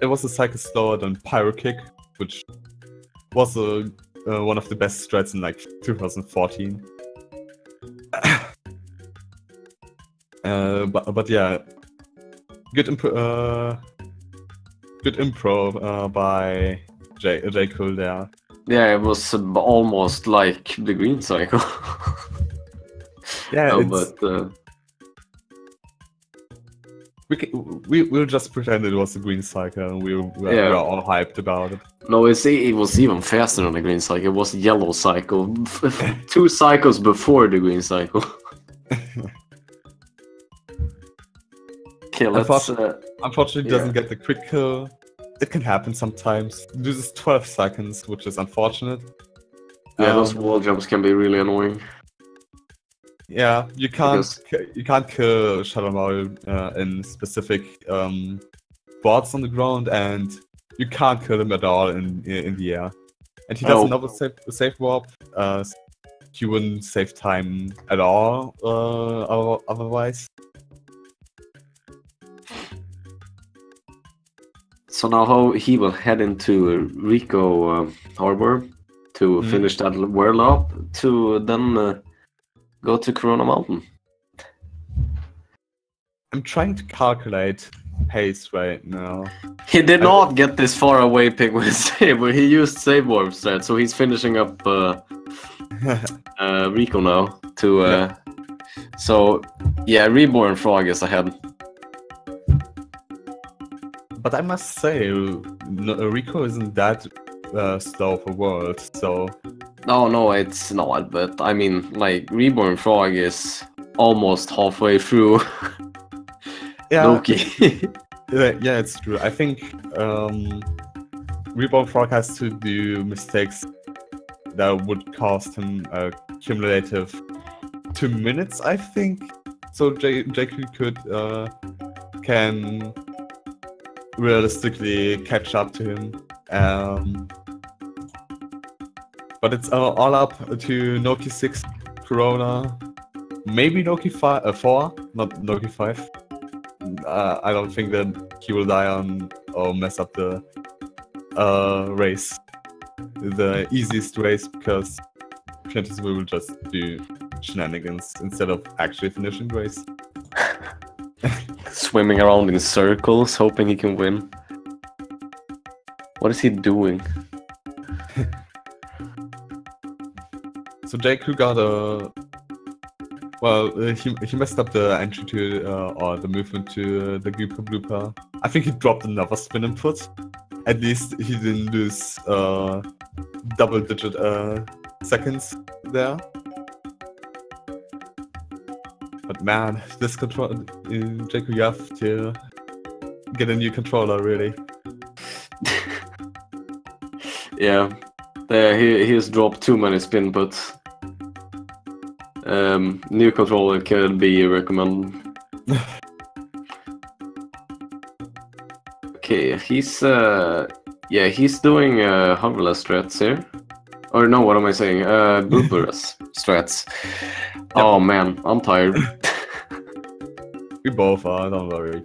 Speaker 1: it was a cycle slower than Pyro Kick, which was one of the best strats in like 2014. But yeah, good improv by JCool there.
Speaker 4: Yeah, it was almost like the green cycle.
Speaker 1: Yeah,
Speaker 4: no, but
Speaker 1: we'll just pretend it was the green cycle, and we're all hyped about it.
Speaker 4: No, it was even faster than the green cycle. It was yellow cycle. 2 cycles before the green cycle. Okay, let's.
Speaker 1: Unfortunately, doesn't get the quick kill. It can happen sometimes. It loses 12 seconds, which is unfortunate.
Speaker 4: Yeah, those wall jumps can be really annoying.
Speaker 1: Yeah, you can't kill Shadow Mario in specific spots on the ground, and you can't kill him at all in the air. And he does another safe warp. He wouldn't save time at all otherwise.
Speaker 4: So now how he will head into Rico Harbor to finish that world up to then go to Corona Mountain.
Speaker 1: I'm trying to calculate pace right now.
Speaker 4: He did not get this far away pick with Saber. He used save warp strat, so he's finishing up Rico now to so yeah, Reborn Frog is ahead.
Speaker 1: But I must say, Rico isn't that slow for world, so...
Speaker 4: No, it's not, but I mean, like, Reborn Frog is almost halfway through Noki.
Speaker 1: Yeah, it's true. I think Reborn Frog has to do mistakes that would cost him a cumulative 2 minutes, I think. So JCool can realistically catch up to him. But it's all up to Noki 6, Corona, maybe Noki 4, not Noki 5. I don't think that he will die on or mess up the race, the easiest race, because chances we will just do shenanigans instead of actually finishing the race.
Speaker 4: Swimming around in circles, hoping he can win. What is he doing?
Speaker 1: So JCool got a... Well, he messed up the entry to, or the movement to the Gooper Blooper. I think he dropped another spin input. At least he didn't lose double-digit seconds there. But man, this control... JCool, you have to get a new controller, really.
Speaker 4: Yeah, he has dropped too many spin puts. New controller could be recommended. Okay, he's doing hoverless strats here. Or no, what am I saying? Blooperless strats. Yep. Oh man, I'm tired.
Speaker 1: We both are, don't worry.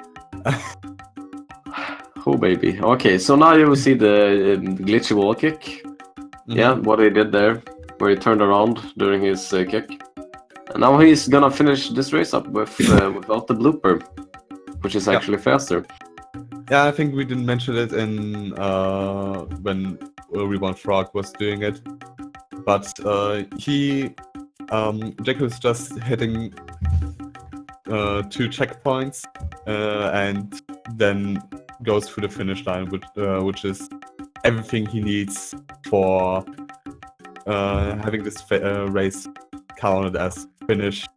Speaker 4: Oh baby. Okay, so now you will see the glitchy wall kick. Yeah, what he did there, where he turned around during his kick. And now he's gonna finish this race up with without the blooper, which is actually faster.
Speaker 1: Yeah, I think we didn't mention it in when Reborn Frog was doing it, but JCool is just hitting 2 checkpoints and then goes through the finish line, which is everything he needs for having this race counted as finished.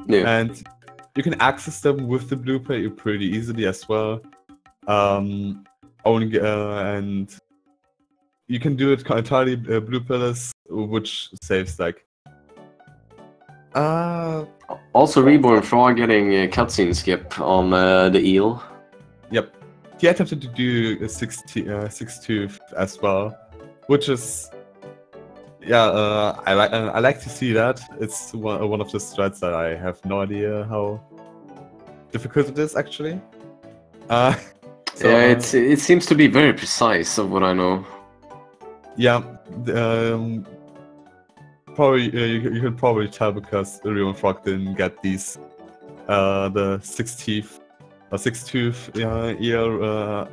Speaker 4: Yeah.
Speaker 1: And you can access them with the blooper pretty easily as well. And you can do it entirely blooperless, which saves like.
Speaker 4: Also, Reborn Frog getting a cutscene skip on the eel.
Speaker 1: Yep, he attempted to do a 6-tooth as well, which is. Yeah, I like to see that. It's one of the strats that I have no idea how difficult it is actually. So,
Speaker 4: yeah, it seems to be very precise of what I know.
Speaker 1: Yeah, probably you can probably tell because the Reborn Frog didn't get these the 6-tooth ear,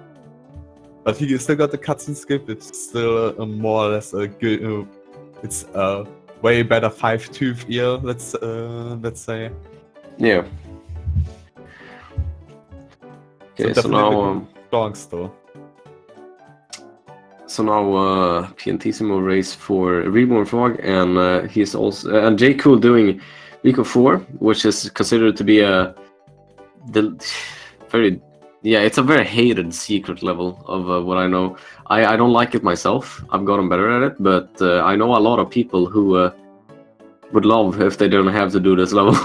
Speaker 1: but he still got the cutscene skip. It's still more or less a good. It's a way better 5-tooth ear. Let's say.
Speaker 4: Yeah. Okay, so now
Speaker 1: strong still.
Speaker 4: So now Piantissimo race for Reborn Frog, and he's also and JCool doing Vico 4, which is considered to be it's a very hated secret level of what I know. I don't like it myself. I've gotten better at it, but I know a lot of people who would love if they don't have to do this level.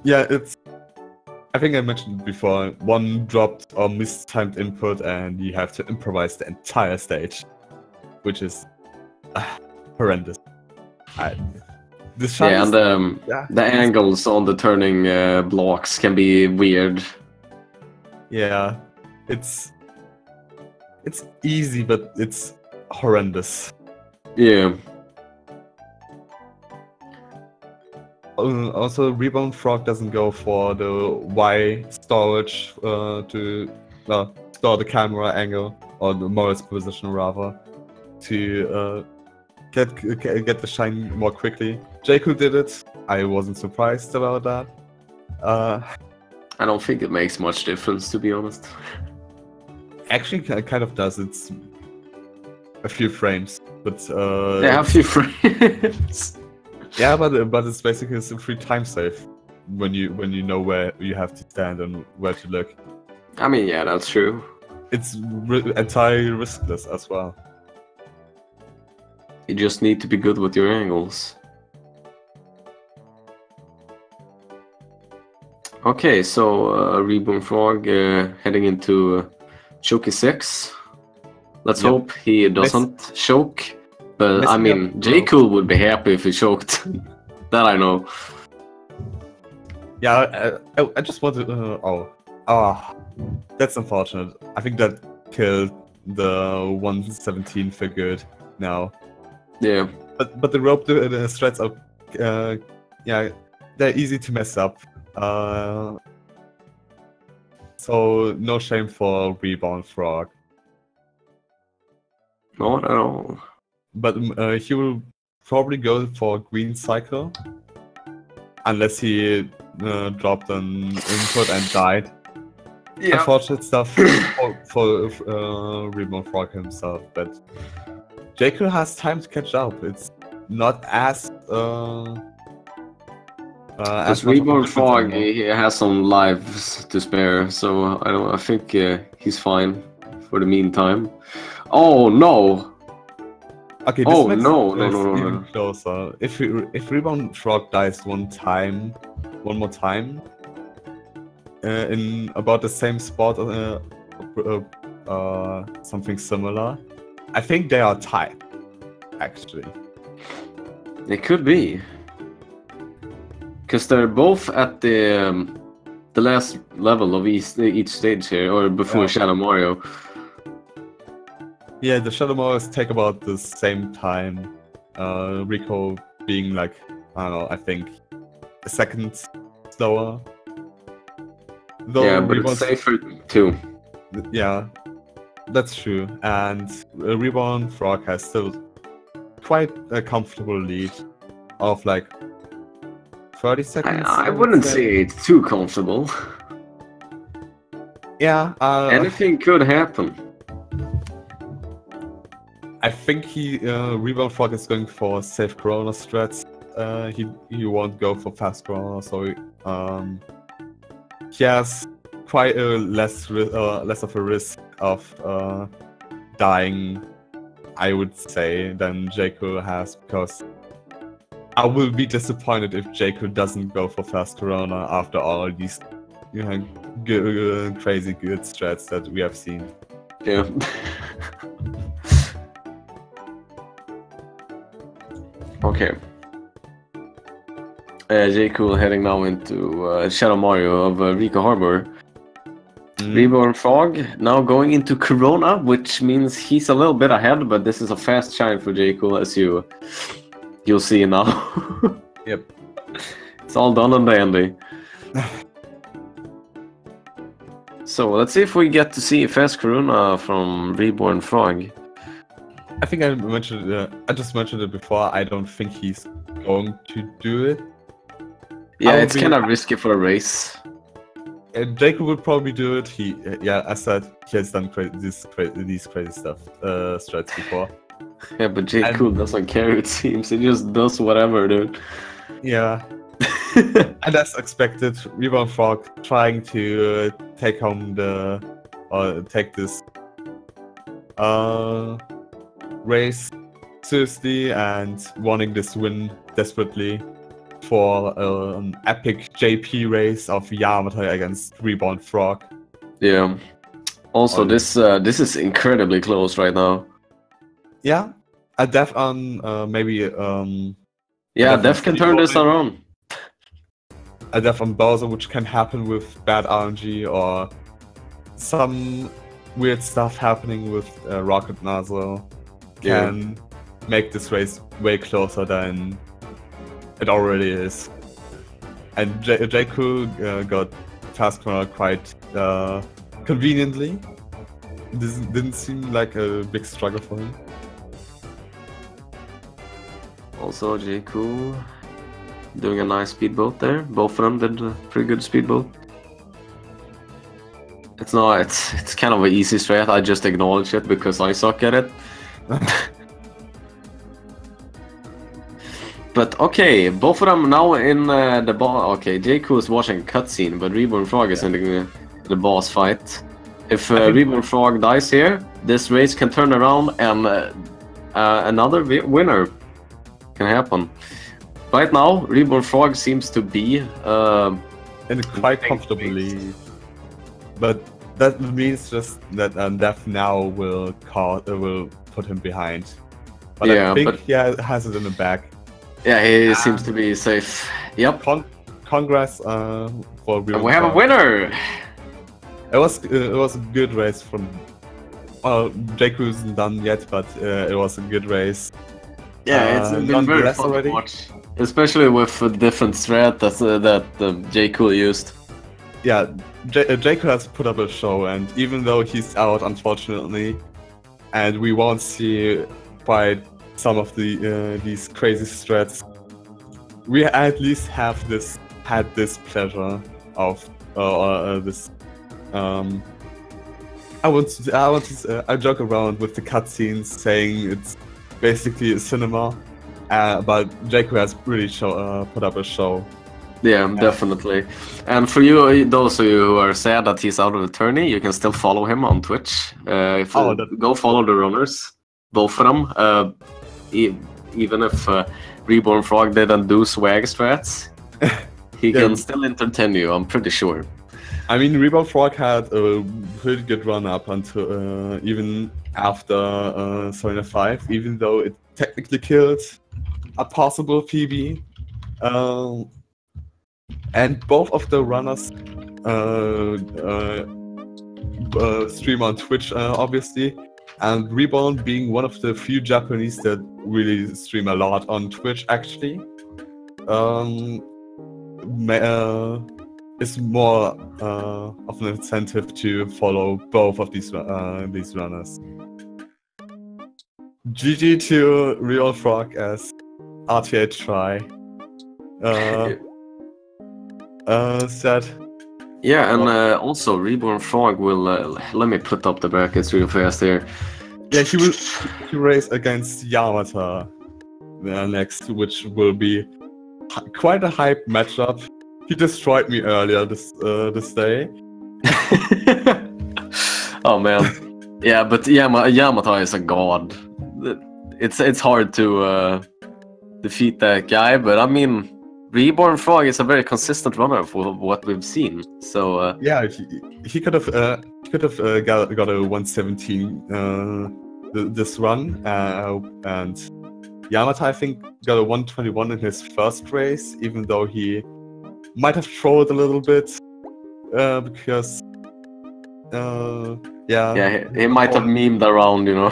Speaker 1: Yeah, it's. I think I mentioned before, one dropped or mistimed input and you have to improvise the entire stage, which is horrendous.
Speaker 4: The angles on the turning blocks can be weird.
Speaker 1: Yeah, it's easy, but it's horrendous.
Speaker 4: Yeah.
Speaker 1: Also, Reborn Frog doesn't go for the Y storage to store the camera angle, or the Morris position rather, to get the shine more quickly. JCool did it. I wasn't surprised about that.
Speaker 4: I don't think it makes much difference, to be honest.
Speaker 1: Actually, it kind of does. It's a few frames, but
Speaker 4: yeah, a few frames.
Speaker 1: Yeah, but it's basically a free time save when you know where you have to stand and where to look.
Speaker 4: I mean, yeah, that's true.
Speaker 1: It's entirely riskless as well.
Speaker 4: You just need to be good with your angles. Okay, so Reborn Frog heading into Choky 6. Let's hope he doesn't choke. But I mean, JCool would be happy if he choked. That I know.
Speaker 1: Yeah, I just want to. That's unfortunate. I think that killed the 117 figured now.
Speaker 4: Yeah.
Speaker 1: But the rope the strats are, yeah, they're easy to mess up. So no shame for Reborn Frog.
Speaker 4: Not at all.
Speaker 1: but he will probably go for green cycle unless he dropped an input and died.
Speaker 4: Yeah.
Speaker 1: Unfortunate stuff for Reborn Frog himself, but JCool has time to catch up. It's not as
Speaker 4: Because
Speaker 1: much of a
Speaker 4: Reborn
Speaker 1: difference
Speaker 4: Frog,
Speaker 1: anymore.
Speaker 4: he has some lives to spare, so I think he's fine for the meantime. Oh no!
Speaker 1: Okay, this
Speaker 4: Oh,
Speaker 1: makes
Speaker 4: no,
Speaker 1: this
Speaker 4: no.
Speaker 1: even closer. If Reborn Frog dies one more time, in about the same spot, something similar, I think they are tied. Actually,
Speaker 4: It could be. Because they're both at the last level of each stage here, or before
Speaker 1: Yeah.
Speaker 4: Shadow Mario.
Speaker 1: yeah, the Shadow Marios take about the same time. Rico being like, I don't know, I think a second slower. Though
Speaker 4: Yeah, but
Speaker 1: Reborn,
Speaker 4: it's safer too.
Speaker 1: yeah, that's true. And Reborn Frog has still quite a comfortable lead of like 30 seconds.
Speaker 4: I
Speaker 1: would
Speaker 4: wouldn't say it's too comfortable.
Speaker 1: Yeah,
Speaker 4: Anything could happen.
Speaker 1: I think Reborn Frog is going for safe Corona strats. He won't go for fast Corona, so he has quite a less of a risk of dying, I would say, than JCool has, because I will be disappointed if JCool doesn't go for fast Corona after all these crazy good strats that we have seen.
Speaker 4: Yeah. Okay. JCool heading now into Shadow Mario of Rico Harbor. Reborn Frog now going into Corona, which means he's a little bit ahead, but this is a fast shine for JCool, as you'll see now.
Speaker 1: Yep.
Speaker 4: It's all done and dandy. So let's see if we get to see fast Corona from Reborn Frog.
Speaker 1: I think I mentioned I just mentioned it before. I don't think he's going to do it.
Speaker 4: Yeah,
Speaker 1: would
Speaker 4: it's kind of risky for a race.
Speaker 1: JCool would probably do it. He, yeah, I said he has done these crazy stuff strats before.
Speaker 4: Yeah, but JCool doesn't care. It seems he just does whatever, dude.
Speaker 1: Yeah, and as expected, Reborn Frog trying to take home take this race seriously and wanting this win desperately for an epic JP race of Yamato against Reborn Frog.
Speaker 4: Yeah. Also, this is incredibly close right now.
Speaker 1: Yeah, a death on maybe
Speaker 4: Yeah,
Speaker 1: death
Speaker 4: Def can turn this around.
Speaker 1: a death on Bowser, which can happen with bad RNG or some weird stuff happening with Rocket Nozzle can make this race way closer than it already is. And JCool got fast corner quite conveniently. This didn't seem like a big struggle for him.
Speaker 4: Also, JCool doing a nice speedboat there. Both of them did a pretty good speedboat. It's kind of an easy strat. I just acknowledge it because I suck at it. But okay, both of them now in the boss. Okay, JCool is watching a cutscene, but Reborn Frog is in the boss fight. If Reborn Frog dies here, this race can turn around and another winner can happen. Right now, Reborn Frog seems to be
Speaker 1: in quite comfortably, but that means just that Death now will put him behind. But
Speaker 4: yeah,
Speaker 1: I think he has it in the back.
Speaker 4: Yeah, he seems to be safe. Yep.
Speaker 1: Congrats for Reborn
Speaker 4: And we have a
Speaker 1: Frog.
Speaker 4: winner.
Speaker 1: It was a good race from. Well, JCool isn't done yet, but it was a good race.
Speaker 4: Yeah, it's been very fun
Speaker 1: already.
Speaker 4: to watch, especially with the different strat that JCool used.
Speaker 1: Yeah, JCool has put up a show, and even though he's out, unfortunately, and we won't see quite some of these crazy strats, we at least had this pleasure of this. I joke around with the cutscenes saying it's basically a cinema, but JCool has really put up a show.
Speaker 4: Yeah, definitely. And for you, those of you who are sad that he's out of the tourney, you can still follow him on Twitch. Go follow the runners, both of them. Even if Reborn Frog didn't do swag strats, he can still entertain you, I'm pretty sure.
Speaker 1: I mean, Reborn Frog had a pretty good run up until even after 75, even though it technically killed a possible PB. And both of the runners stream on Twitch, obviously. And Reborn being one of the few Japanese that really stream a lot on Twitch, actually, is more of an incentive to follow both of these runners. GG to Real Frog as RTA try. Said.
Speaker 4: Yeah, and also Reborn Frog will. Let me put up the brackets real fast here.
Speaker 1: Yeah, he will race against Yamata next, which will be quite a hype matchup. He destroyed me earlier this day.
Speaker 4: Oh man, yeah, but Yamata is a god. It's hard to defeat that guy, but I mean, Reborn Frog is a very consistent runner for what we've seen. So
Speaker 1: yeah, he could have got a 117 this run, and Yamata I think got a 121 in his first race, even though he might have trolled a little bit because
Speaker 4: he might have memed around, you know.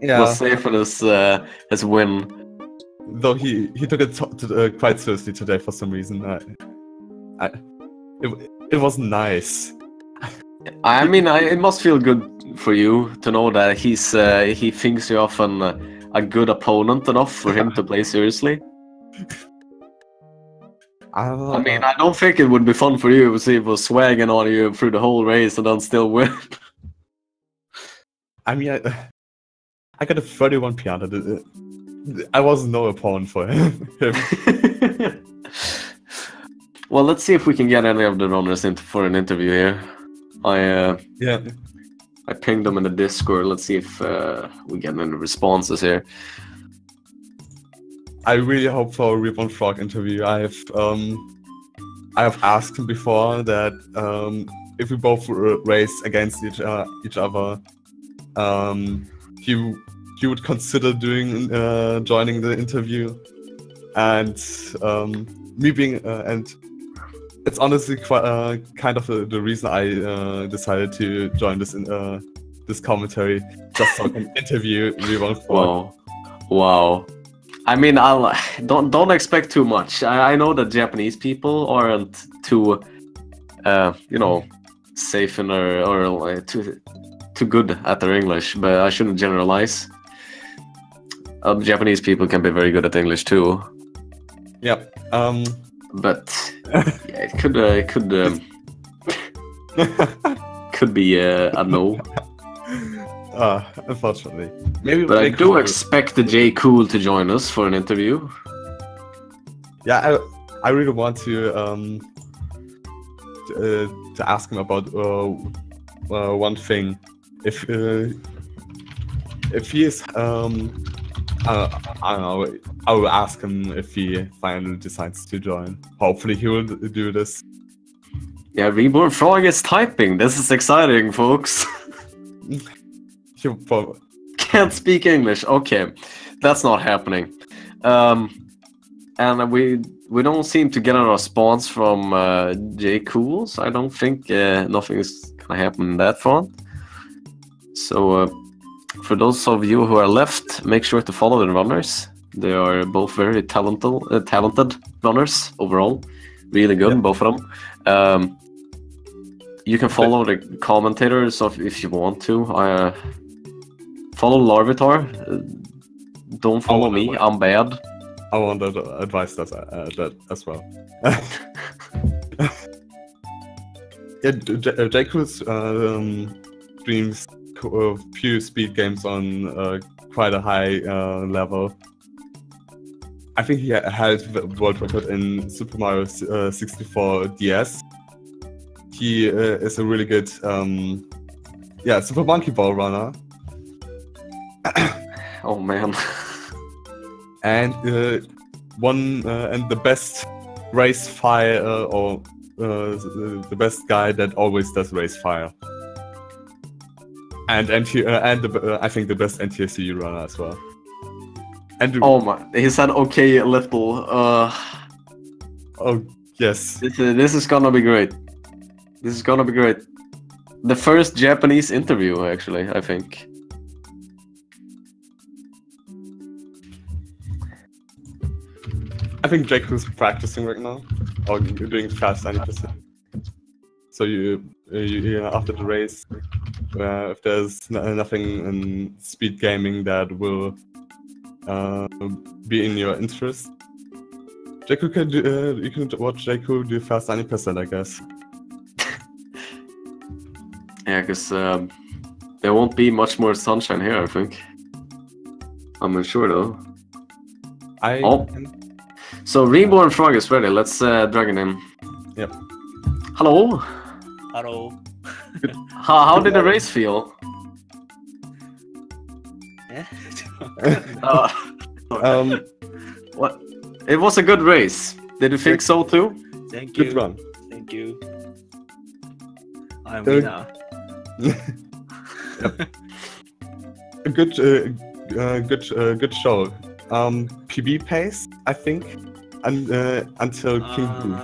Speaker 1: Yeah,
Speaker 4: was safe for his win.
Speaker 1: Though he took it quite seriously today for some reason. It was nice.
Speaker 4: I mean, it must feel good for you to know that he thinks you're often a good opponent enough for him to play seriously. I mean, I don't think it would be fun for you if he was swagging on you through the whole race and then still win.
Speaker 1: I mean, I got a 31 piano. I was no opponent for him.
Speaker 4: Well, let's see if we can get any of the runners for an interview here. I pinged them in the Discord. Let's see if we get any responses here.
Speaker 1: I really hope for a Reborn Frog interview. I have asked him before that if we both race against each other, he would consider joining the interview, and me being and it's honestly quite kind of the reason I decided to join this commentary, just so I can interview Reborn Frog.
Speaker 4: Wow. I mean, don't expect too much. I know that Japanese people aren't too, safe in or too good at their English, but I shouldn't generalize. Japanese people can be very good at English too.
Speaker 1: Yep.
Speaker 4: But yeah, it could be a no.
Speaker 1: Unfortunately. Maybe.
Speaker 4: But I do expect the JCool to join us for an interview.
Speaker 1: Yeah, I really want to ask him about one thing. If he is I don't know. I will ask him if he finally decides to join. Hopefully he will do this.
Speaker 4: Yeah, Reborn Frog is typing. This is exciting, folks. Can't speak English. Okay, that's not happening. And we don't seem to get a response from JCool, so I don't think nothing is gonna happen in that front. So for those of you who are left, make sure to follow the runners. They are both very talented runners overall. Really good, both of them. You can follow the commentators if you want to. Follow Larvitar. Don't follow me, I'm bad.
Speaker 1: I want to advise that as well. Yeah, JCool streams a few speed games on quite a high level. I think he held the world record in Super Mario 64 DS. He is a really good, Super Monkey Ball runner.
Speaker 4: Oh man.
Speaker 1: And and the best race fire or the best guy that always does race fire. And I think the best NTSC runner as well. And
Speaker 4: oh my, he said okay little.
Speaker 1: Oh yes.
Speaker 4: This is gonna be great. This is gonna be great. The first Japanese interview, actually, I think.
Speaker 1: I think JCool's practicing right now, or you're doing fast 90%. So you after the race, if there's nothing in speed gaming that will be in your interest, JCool can do, you can watch JCool do fast 90%, I guess.
Speaker 4: Yeah, because there won't be much more sunshine here, I think. I'm not sure though. So Reborn Frog is ready. Let's drag it in.
Speaker 1: Yep.
Speaker 4: Hello.
Speaker 2: Hello.
Speaker 4: How did the race feel? What? It was a good race. Did you think so too?
Speaker 2: Thank you.
Speaker 1: Good run.
Speaker 2: Thank you. I'm winner.
Speaker 1: A good show. PB pace, I think, and until King Boo.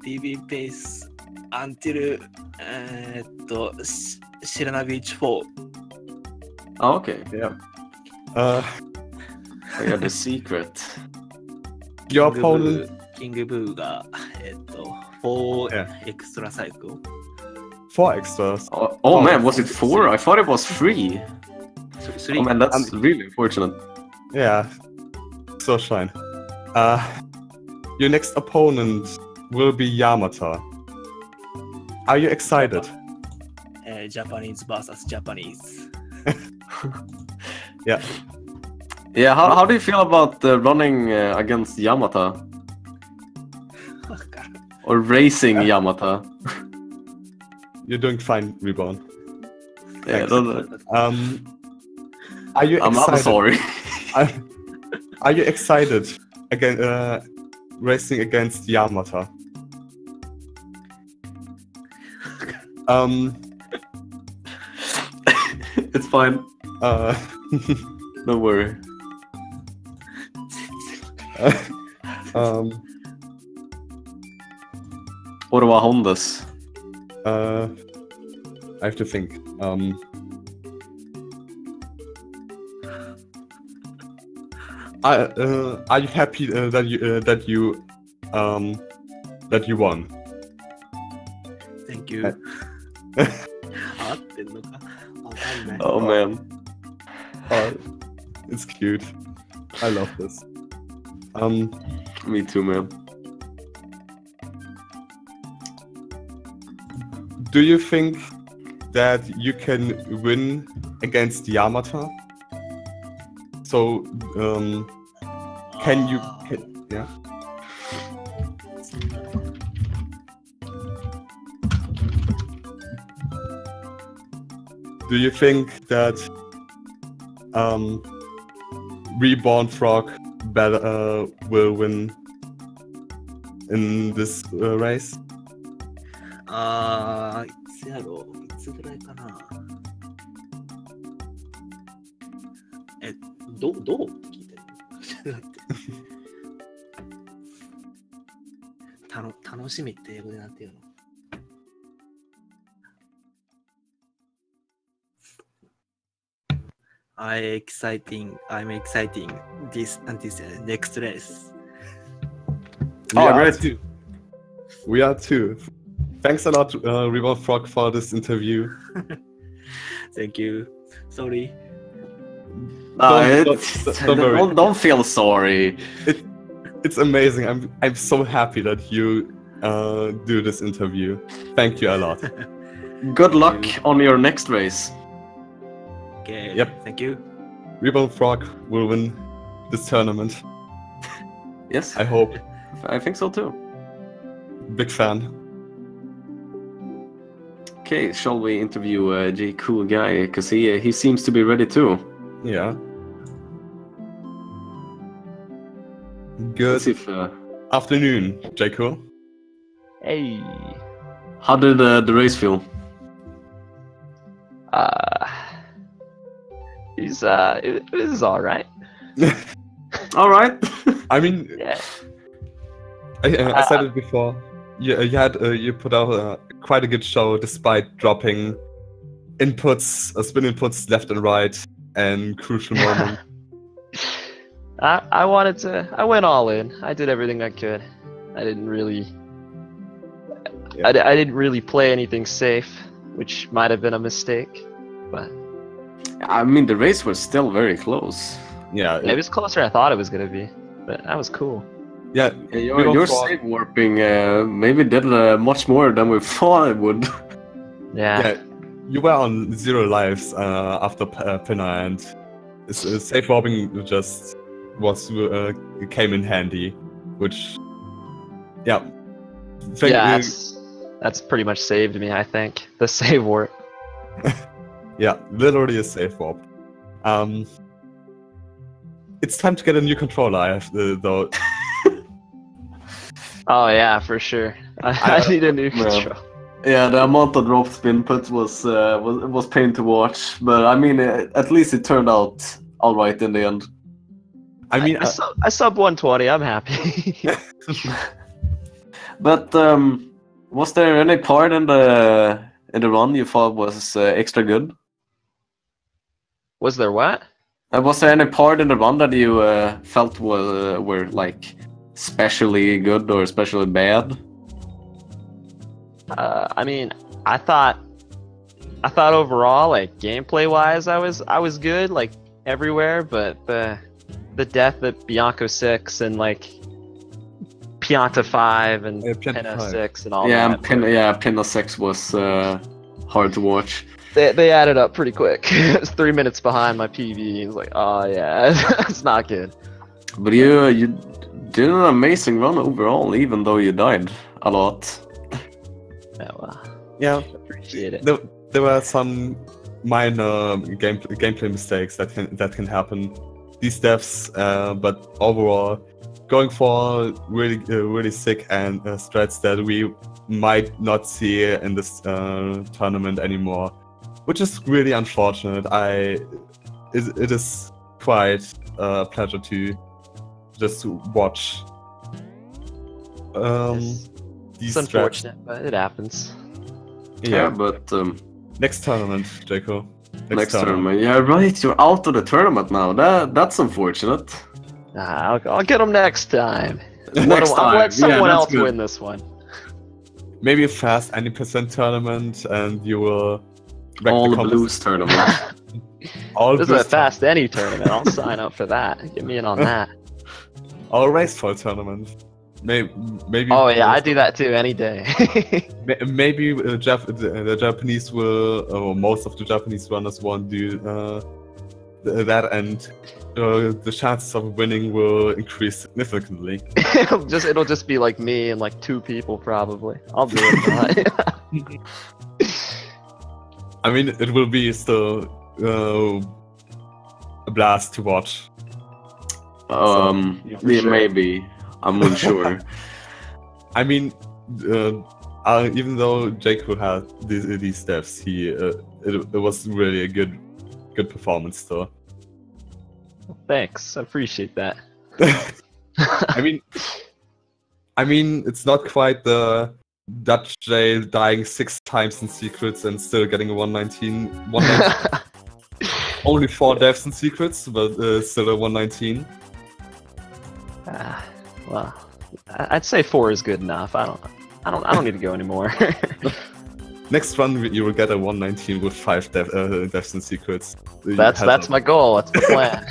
Speaker 2: PB pace until Shirana Beach 4.
Speaker 4: Oh, okay.
Speaker 1: Yeah.
Speaker 4: I got the secret.
Speaker 1: Your opponent.
Speaker 2: King Boo が4
Speaker 1: Yeah.
Speaker 2: extra cycle.
Speaker 1: 4 extras.
Speaker 4: Oh man, was it 4? I thought it was 3.
Speaker 2: 3.
Speaker 4: Oh man, that's really unfortunate.
Speaker 1: Yeah. So shine. Your next opponent will be Yamata. Are you excited?
Speaker 2: Japanese versus Japanese.
Speaker 1: Yeah.
Speaker 4: Yeah, how do you feel about running against Yamata? Or racing Yamata?
Speaker 1: You're doing fine, Reborn.
Speaker 4: Yeah,
Speaker 1: are you
Speaker 4: I'm
Speaker 1: excited?
Speaker 4: not sorry.
Speaker 1: Are you excited again racing against Yamata?
Speaker 4: It's fine. Don't worry. What about Hondas?
Speaker 1: I have to think. Are you happy that you won?
Speaker 2: Thank you.
Speaker 4: Oh man.
Speaker 1: Oh, it's cute. I love this.
Speaker 4: Me too, man.
Speaker 1: Do you think that you can win against Yamata? So, yeah? Do you think that Reborn Frog will win in this race?
Speaker 2: いつやろう、いつぐらいかな。どう聞いてるの楽しみって英語でなんて言うのI'm exciting this next race.
Speaker 1: Great. We are too. Thanks a lot, Reborn Frog, for this interview.
Speaker 2: Thank you. Sorry.
Speaker 4: Don't feel sorry.
Speaker 1: It's amazing. I'm so happy that you do this interview. Thank you a lot.
Speaker 4: Good luck on your next race.
Speaker 2: Okay.
Speaker 1: Yep.
Speaker 2: Thank you.
Speaker 1: Rebel Frog will win this tournament.
Speaker 4: Yes,
Speaker 1: I hope.
Speaker 4: I think so too.
Speaker 1: Big fan.
Speaker 4: Okay, shall we interview JCool guy? Because he seems to be ready too.
Speaker 1: Yeah.
Speaker 4: Let's
Speaker 1: Good
Speaker 4: see if,
Speaker 1: afternoon, JCool.
Speaker 5: Hey.
Speaker 4: how did the race feel?
Speaker 5: It was all right.
Speaker 4: All right.
Speaker 1: I mean,
Speaker 5: Yeah.
Speaker 1: I said it before. You put out quite a good show despite dropping inputs, spin inputs left and right, and crucial moments.
Speaker 5: I wanted to. I went all in. I did everything I could. I didn't really.
Speaker 1: Yeah.
Speaker 5: I didn't really play anything safe, which might have been a mistake. But
Speaker 4: I mean, the race was still very close.
Speaker 1: Yeah,
Speaker 5: it was closer than I thought it was gonna be. But that was cool.
Speaker 1: yeah.
Speaker 4: Your save warping maybe did much more than we thought it would.
Speaker 5: Yeah.
Speaker 1: You were on 0 lives after Pinner, and safe warping just came in handy, which
Speaker 5: That's pretty much saved me. I think the save warp.
Speaker 1: Yeah, literally a safe warp. It's time to get a new controller. I have though.
Speaker 5: Oh yeah, for sure. I need a new control.
Speaker 4: Yeah, the amount of drop spin put was pain to watch, but I mean, at least it turned out all right in the end.
Speaker 1: I mean,
Speaker 5: I sub 120. I'm happy.
Speaker 4: But was there any part in the run you thought was extra good?
Speaker 5: Was there what?
Speaker 4: Was there any part in the run that you felt were like especially good or especially bad?
Speaker 5: I mean, I thought overall, like gameplay wise, I was good, like everywhere, but the death at Bianco 6 and like Pianta 5 and Pinna 6 and all that.
Speaker 4: Pinna 6 was hard to watch.
Speaker 5: They added up pretty quick. It was 3 minutes behind my PB. It's like, oh yeah, it's not good.
Speaker 4: But you did an amazing run overall, even though you died a lot.
Speaker 5: Yeah, well,
Speaker 1: yeah,
Speaker 5: appreciate it.
Speaker 1: There were some minor gameplay mistakes that can happen. These deaths, but overall, going for really sick and strats that we might not see in this tournament anymore, which is really unfortunate. It is quite a pleasure to just watch.
Speaker 5: It's unfortunate, but it happens.
Speaker 4: Yeah, but
Speaker 1: next tournament, JCool.
Speaker 4: Next tournament. Yeah, right. You're out of the tournament now. That's unfortunate.
Speaker 5: I'll get them next time.
Speaker 4: Next time.
Speaker 5: I'll let someone else
Speaker 4: good.
Speaker 5: win this one.
Speaker 1: Maybe a fast any % tournament, and you will.
Speaker 4: All the blues tournament.
Speaker 5: This is a fast any tournament. I'll sign up for that. Get me in on that.
Speaker 1: All racefall tournament. Maybe.
Speaker 5: Oh yeah, I do that too any day.
Speaker 1: Maybe the Japanese will, or most of the Japanese runners won't do that, and the chances of winning will increase significantly.
Speaker 5: It'll just be like me and like 2 people probably. I'll do it.
Speaker 1: I mean, it will be still a blast to watch.
Speaker 4: Yeah, maybe. I'm unsure.
Speaker 1: I mean, even though JCool had these steps, it was really a good performance though.
Speaker 5: Thanks, I appreciate that.
Speaker 1: I mean, it's not quite the Dutch J dying 6 times in secrets and still getting a 119. Only 4 deaths in secrets, but still a 119.
Speaker 5: Well, I'd say 4 is good enough. I don't need to go anymore.
Speaker 1: Next run, you will get a 119 with 5 deaths in secrets.
Speaker 5: That's my goal. That's the plan.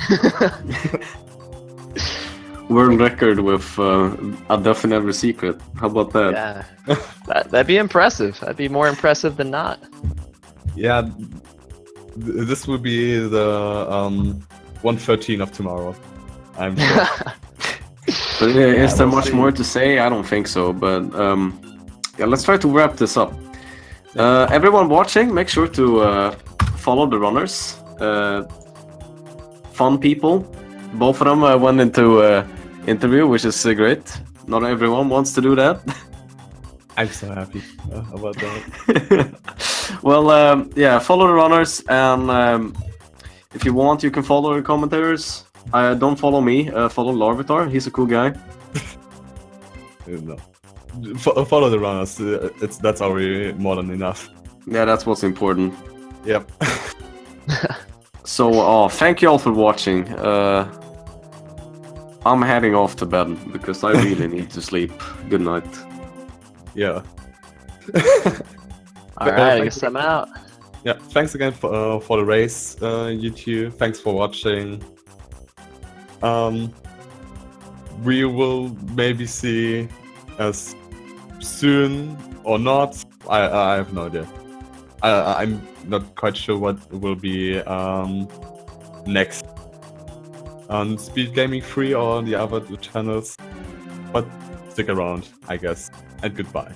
Speaker 4: World record with a Duff in every secret. How about that?
Speaker 5: Yeah, that'd be impressive. That'd be more impressive than not.
Speaker 1: Yeah, this will be the 113 of tomorrow. I'm sure.
Speaker 4: But is there
Speaker 5: we'll
Speaker 4: much
Speaker 5: see.
Speaker 4: more to say? I don't think so. But yeah, let's try to wrap this up. Everyone watching, make sure to follow the runners. Fun people. Both of them went into interview, which is great. Not everyone wants to do that.
Speaker 1: I'm so happy about that.
Speaker 4: Well, yeah, follow the runners, and if you want, you can follow the commentators. Don't follow me. Follow Larvitar. He's a cool guy.
Speaker 1: No. Follow the runners. That's already more than enough.
Speaker 4: Yeah, that's what's important.
Speaker 1: Yep.
Speaker 4: So, thank you all for watching. I'm heading off to bed because I really need to sleep. Good night.
Speaker 1: Yeah.
Speaker 5: All right, I guess I'm out.
Speaker 1: Yeah. Thanks again for the race, you two. Thanks for watching. We will maybe see us soon or not. I have no idea. I'm not quite sure what will be next on Speed Gaming 3 or on the other channels, but stick around, I guess, and goodbye.